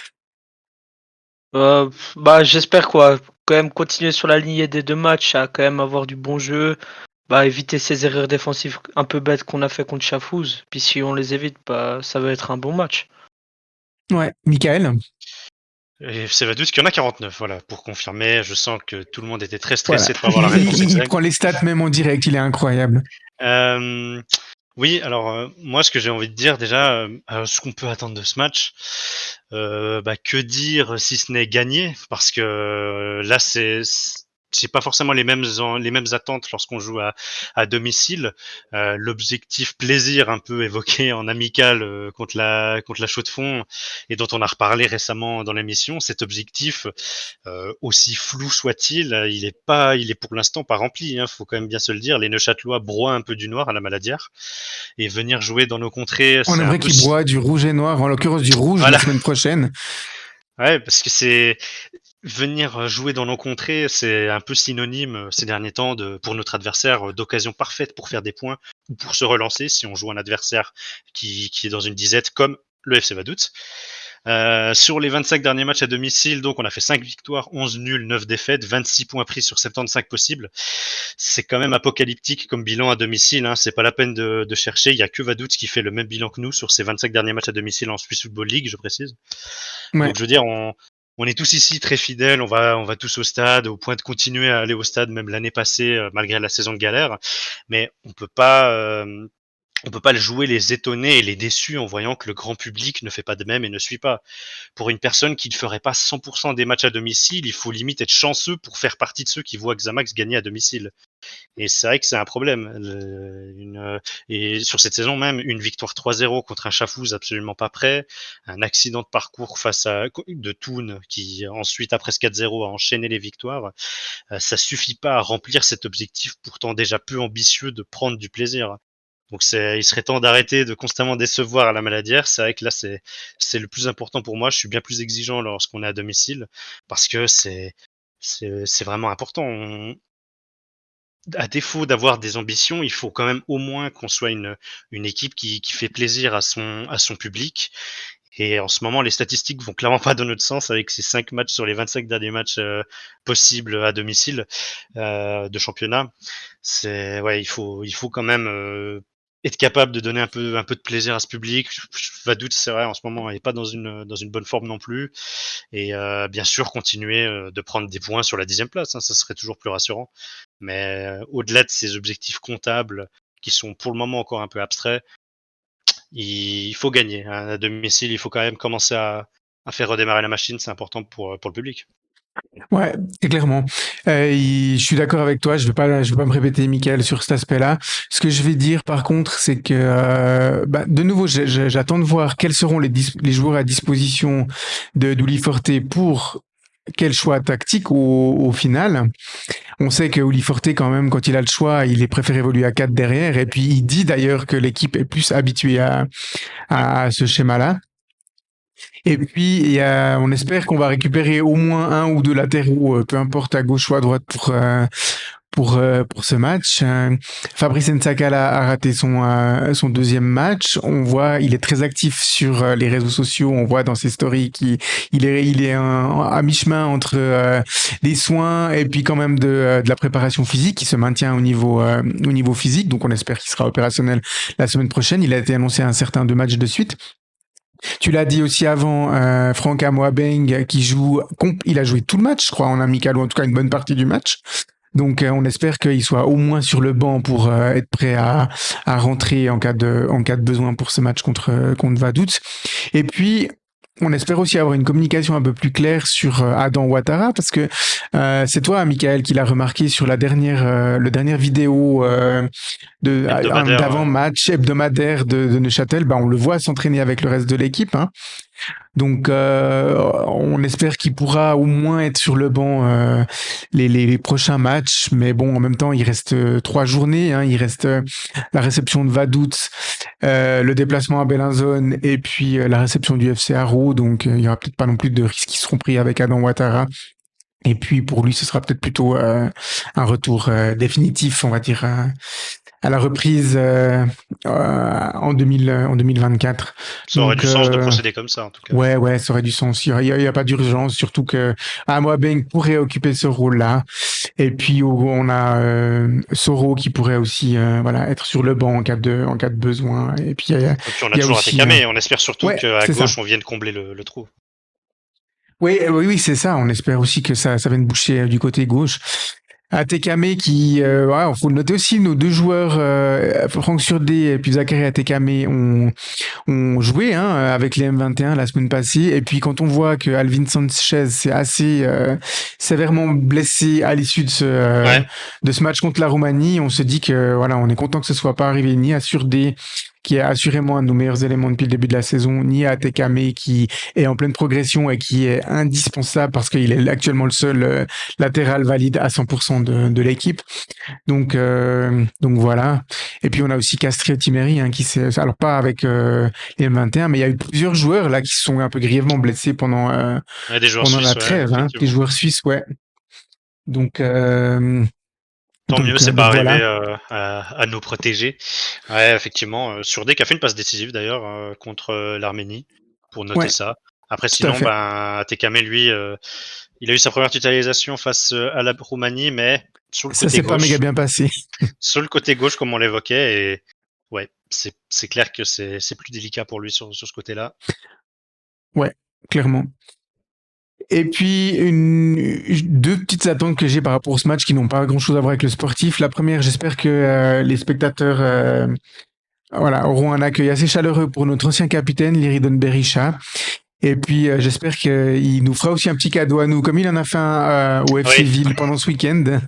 Bah, j'espère quoi. Quand même continuer sur la lignée des 2 matchs, à quand même avoir du bon jeu. Bah, éviter ces erreurs défensives un peu bêtes qu'on a fait contre Chafouz. Puis si on les évite, bah, ça va être un bon match. Ouais, Michael. Et FC Vaduz qui en a 49, voilà, pour confirmer. Je sens que tout le monde était très Voilà. stressé de pas avoir la réponse Il exacte. prend les stats même en direct, il est incroyable. Oui, alors moi, ce que j'ai envie de dire déjà, ce qu'on peut attendre de ce match, que dire si ce n'est gagner, parce que là, c'est pas forcément les mêmes attentes lorsqu'on joue à domicile. L'objectif plaisir un peu évoqué en amical contre la Chaux-de-Fonds et dont on a reparlé récemment dans l'émission, cet objectif aussi flou soit-il, il est pour l'instant pas rempli. Faut quand même bien se le dire. Les Neuchâtelois broient un peu du noir à la Maladière et venir jouer dans nos contrées, On c'est un aimerait peu. qu'il broie du rouge et noir, en l'occurrence du rouge Voilà. la semaine prochaine. Ouais, parce que c'est venir jouer dans nos contrées, c'est un peu synonyme ces derniers temps pour notre adversaire d'occasion parfaite pour faire des points ou pour se relancer si on joue un adversaire qui est dans une disette comme le FC Vaduz. Sur les 25 derniers matchs à domicile, donc on a fait 5 victoires, 11 nuls, 9 défaites, 26 points pris sur 75 possibles. C'est quand même apocalyptique comme bilan à domicile. C'est pas la peine de chercher. Il y a que Vaduz qui fait le même bilan que nous sur ses 25 derniers matchs à domicile en Swiss Football League, je précise. Ouais. Donc je veux dire, on est tous ici très fidèles, on va tous au stade, au point de continuer à aller au stade même l'année passée, malgré la saison de galère. Mais on peut pas le jouer les étonnés et les déçus en voyant que le grand public ne fait pas de même et ne suit pas. Pour une personne qui ne ferait pas 100% des matchs à domicile, il faut limite être chanceux pour faire partie de ceux qui voient Xamax gagner à domicile. Et c'est vrai que c'est un problème. Et sur cette saison même, une victoire 3-0 contre un Chafouz absolument pas prêt, un accident de parcours de Thun qui ensuite, après ce 4-0, a enchaîné les victoires. Ça suffit pas à remplir cet objectif pourtant déjà peu ambitieux de prendre du plaisir. Donc il serait temps d'arrêter de constamment décevoir à la Maladière. C'est vrai que là, c'est le plus important pour moi. Je suis bien plus exigeant lorsqu'on est à domicile parce que c'est vraiment important. À défaut d'avoir des ambitions, il faut quand même au moins qu'on soit une équipe qui fait plaisir à son public. Et en ce moment, les statistiques vont clairement pas dans notre sens avec ces 5 matchs sur les 25 derniers matchs possibles à domicile de championnat. Il faut quand même être capable de donner un peu de plaisir à ce public. Vaduz, c'est vrai, en ce moment, n'est pas dans une bonne forme non plus. Et bien sûr, continuer de prendre des points sur la 10e place, ça serait toujours plus rassurant. Mais au-delà de ces objectifs comptables qui sont pour le moment encore un peu abstraits, il faut gagner. À domicile, il faut quand même commencer à faire redémarrer la machine, c'est important pour le public. Ouais, c'est clairement. Je suis d'accord avec toi. Je vais pas me répéter, Michael, sur cet aspect-là. Ce que je vais dire, par contre, c'est que, de nouveau, j'attends de voir quels seront les joueurs à disposition de Uli Forte pour quel choix tactique au final. On sait que Uli Forte, quand même, quand il a le choix, il est préféré évoluer à 4 derrière. Et puis, il dit d'ailleurs que l'équipe est plus habituée à ce schéma-là. Et puis, on espère qu'on va récupérer au moins un ou deux latéraux, peu importe à gauche ou à droite, pour ce match. Fabrice Nsakal a raté son deuxième match. On voit, il est très actif sur les réseaux sociaux. On voit dans ses stories qu'il est à mi-chemin entre des soins et puis quand même de la préparation physique. Il se maintient au niveau physique. Donc on espère qu'il sera opérationnel la semaine prochaine. Il a été annoncé un certain 2 matchs de suite. Tu l'as dit aussi avant, Franck Amoabeng il a joué tout le match, je crois, en amical, ou en tout cas une bonne partie du match. Donc on espère qu'il soit au moins sur le banc pour être prêt à rentrer en cas de besoin pour ce match contre Vaduz. Et puis on espère aussi avoir une communication un peu plus claire sur Adam Ouattara, parce que c'est toi, Michael, qui l'a remarqué sur le dernière vidéo d'avant-match hebdomadaire de Neuchâtel. On le voit s'entraîner avec le reste de l'équipe, hein. Donc on espère qu'il pourra au moins être sur le banc les prochains matchs. Mais bon, en même temps, il reste 3 journées, hein. Il reste la réception de Vaduz, le déplacement à Bellinzone et puis la réception du FC Haro. Donc il y aura peut-être pas non plus de risques qui seront pris avec Adam Ouattara. Et puis pour lui, ce sera peut-être plutôt un retour définitif, on va dire, à la reprise en 2024. Ça aurait du sens de procéder comme ça, en tout cas. Ouais, ça aurait du sens. Il y a pas d'urgence, surtout que Amoabeng pourrait occuper ce rôle-là. Et puis on a Soro qui pourrait aussi être sur le banc en cas de besoin. Et puis on a toujours Atekame. On espère surtout qu'à gauche on vienne combler le trou. Oui, c'est ça. On espère aussi que ça vienne boucher du côté gauche. Atekame qui, faut le noter aussi, nos 2 joueurs, Franck Surdé et puis Zachary Atekame ont joué avec les M21 la semaine passée. Et puis quand on voit que Alvin Sanchez s'est assez sévèrement blessé à l'issue de ce match contre la Roumanie, on se dit que on est content que ce soit pas arrivé ni à Surdé, qui est assurément un de nos meilleurs éléments depuis le début de la saison, ni à Atekame qui est en pleine progression et qui est indispensable parce qu'il est actuellement le seul latéral valide à 100% de l'équipe. Donc voilà. Et puis on a aussi Castri Timeri qui c'est alors pas avec les M21, mais il y a eu plusieurs joueurs là qui se sont un peu grièvement blessés pendant la trêve, des joueurs suisses, ouais. Donc tant mieux, c'est pas arrivé à nous protéger. Ouais, effectivement, Surdé qui a fait une passe décisive d'ailleurs contre l'Arménie, pour noter ça. Après, sinon, Atekame, lui, il a eu sa première titularisation face à la Roumanie, mais sur le côté gauche. Ça s'est pas méga bien passé. Sur le côté gauche, comme on l'évoquait, et ouais, c'est clair que c'est plus délicat pour lui sur ce côté-là. Ouais, clairement. Et puis, 2 petites attentes que j'ai par rapport à ce match qui n'ont pas grand-chose à voir avec le sportif. La première, j'espère que les spectateurs auront un accueil assez chaleureux pour notre ancien capitaine, Liridon Berisha. Et puis, j'espère qu'il nous fera aussi un petit cadeau à nous, comme il en a fait un au FC Ville pendant ce week-end,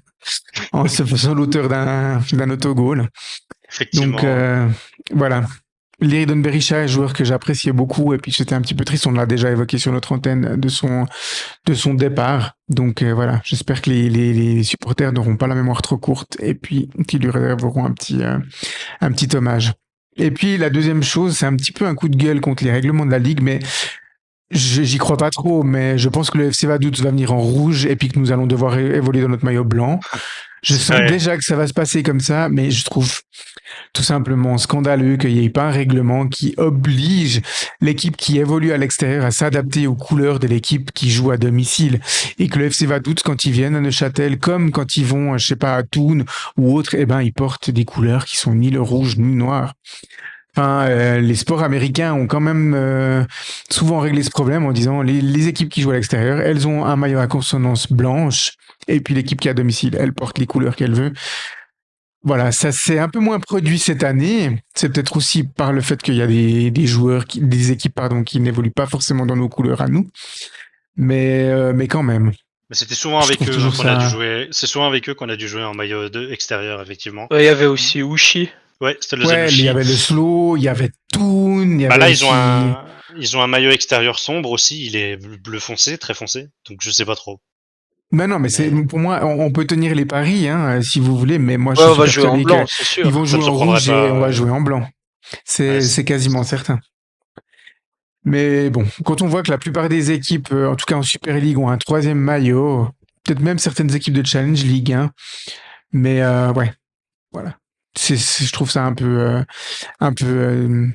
en se faisant l'auteur d'un autogol. Effectivement. Donc, voilà. Liridon Berisha est un joueur que j'appréciais beaucoup et puis j'étais un petit peu triste, on l'a déjà évoqué sur notre antenne de son départ. Donc voilà, j'espère que les supporters n'auront pas la mémoire trop courte et puis qu'ils lui réserveront un petit hommage. Et puis la deuxième chose, c'est un petit peu un coup de gueule contre les règlements de la Ligue, mais j'y crois pas trop, mais je pense que le FC Vaduz va venir en rouge et puis que nous allons devoir évoluer dans notre maillot blanc. Je sens déjà que ça va se passer comme ça, mais je trouve tout simplement scandaleux qu'il n'y ait pas un règlement qui oblige l'équipe qui évolue à l'extérieur à s'adapter aux couleurs de l'équipe qui joue à domicile. Et que le FC Vaduz, quand ils viennent à Neuchâtel, comme quand ils vont, je sais pas, à Thun ou autre, ils portent des couleurs qui sont ni le rouge ni le noir. Enfin, les sports américains ont quand même souvent réglé ce problème en disant les équipes qui jouent à l'extérieur, elles ont un maillot à consonance blanche et puis l'équipe qui est à domicile, elle porte les couleurs qu'elle veut. Voilà, ça s'est un peu moins produit cette année. C'est peut-être aussi par le fait qu'il y a des joueurs, des équipes qui n'évoluent pas forcément dans nos couleurs à nous, mais quand même. Mais c'était souvent avec eux qu'on a dû jouer. C'est souvent avec eux qu'on a dû jouer en maillot extérieur, effectivement. Ouais, il y avait aussi Uchi. Ouais, c'était le Zanushi. Il y avait le Slow, il y avait Toon, il y avait là, aussi... ils ont un maillot extérieur sombre aussi, il est bleu foncé, très foncé, donc je sais pas trop. Non, mais c'est pour moi, on peut tenir les paris, si vous voulez, mais moi je suis on va jouer en blanc, c'est sûr. Ils vont jouer en rouge et on va jouer en blanc. C'est quasiment certain. Mais bon, quand on voit que la plupart des équipes, en tout cas en Super League, ont un 3e maillot, peut-être même certaines équipes de Challenge League, Mais ouais, voilà. Je trouve ça un peu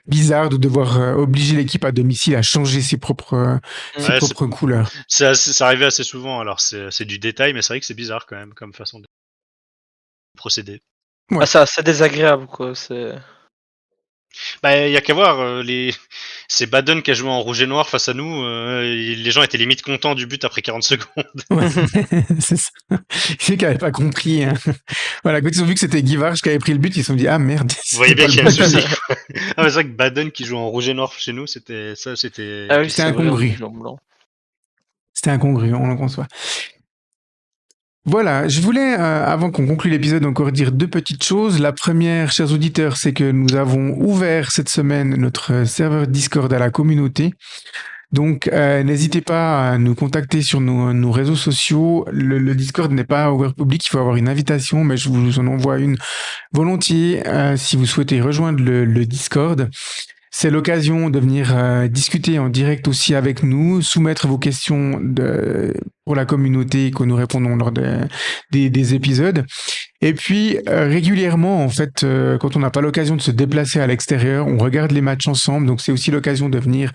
bizarre de devoir obliger l'équipe à domicile à changer ses Ouais, propres couleurs. c'est arrivé assez souvent, alors c'est du détail, mais c'est vrai que c'est bizarre quand même comme façon de procéder. Ouais. Ah, c'est assez désagréable, quoi. C'est... Bah, il y a qu'à voir, c'est Baden qui a joué en rouge et noir face à nous, les gens étaient limite contents du but après 40 secondes. Ouais, c'est ça. Ceux qui n'avaient pas compris. Hein. Voilà, quand ils ont vu que c'était Guy Varche qui avait pris le but, ils se sont dit ah merde. Vous voyez bien pas qu'il y a le un bon. souci. Ah, mais c'est vrai que Baden qui joue en rouge et noir chez nous, c'était Ah oui, C'était c'est vrai, incongru. rouge et blanc. C'était incongru, on le conçoit. Voilà, je voulais, avant qu'on conclue l'épisode, encore dire deux petites choses. La première, chers auditeurs, c'est que nous avons ouvert cette semaine notre serveur Discord à la communauté. Donc, n'hésitez pas à nous contacter sur nos réseaux sociaux. Le Discord n'est pas ouvert public, il faut avoir une invitation, mais je vous en envoie une volontiers si vous souhaitez rejoindre le Discord. C'est l'occasion de venir discuter en direct aussi avec nous, soumettre vos questions pour la communauté que nous répondons lors des épisodes. Et puis régulièrement, en fait, quand on n'a pas l'occasion de se déplacer à l'extérieur, on regarde les matchs ensemble. Donc c'est aussi l'occasion de venir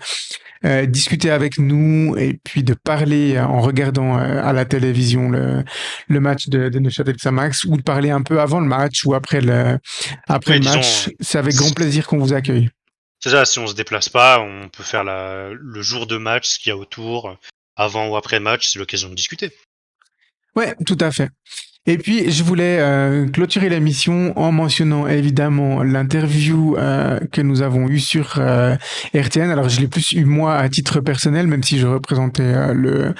discuter avec nous et puis de parler en regardant à la télévision le match de Neuchâtel Xamax ou de parler un peu avant le match ou après Oui, le disons, match. C'est avec grand plaisir qu'on vous accueille. c'est ça, si on se déplace pas, on peut faire le jour de match, ce qu'il y a autour, avant ou après match, c'est l'occasion de discuter. Ouais, tout à fait. Et puis, je voulais clôturer l'émission en mentionnant évidemment l'interview que nous avons eue sur RTN. Alors, je l'ai plus eu moi à titre personnel, même si je représentais le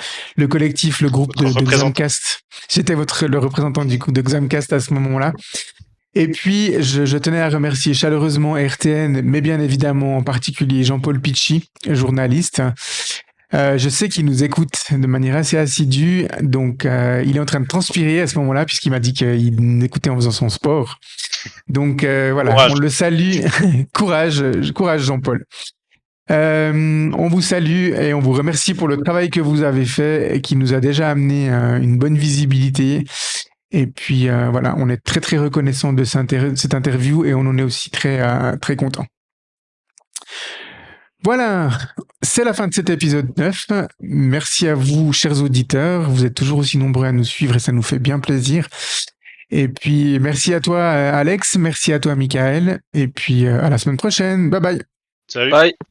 collectif, le groupe Votre de représentant. Xamcast. J'étais le représentant du coup de Xamcast à ce moment-là. Et puis, je tenais à remercier chaleureusement RTN, mais bien évidemment en particulier Jean-Paul Pichy, journaliste. Je sais qu'il nous écoute de manière assez assidue, donc il est en train de transpirer à ce moment-là puisqu'il m'a dit qu'il écoutait en faisant son sport. Donc voilà, Courage. on le salue. Courage, courage Jean-Paul. On vous salue et on vous remercie pour le travail que vous avez fait et qui nous a déjà amené une bonne visibilité. Et puis voilà, on est très très reconnaissant de cette interview et on en est aussi très content. Voilà, c'est la fin de cet épisode 9. Merci à vous, chers auditeurs. Vous êtes toujours aussi nombreux à nous suivre et ça nous fait bien plaisir. Et puis merci à toi, Alex. Merci à toi, Michael. Et puis à la semaine prochaine. Bye bye. Salut. Bye.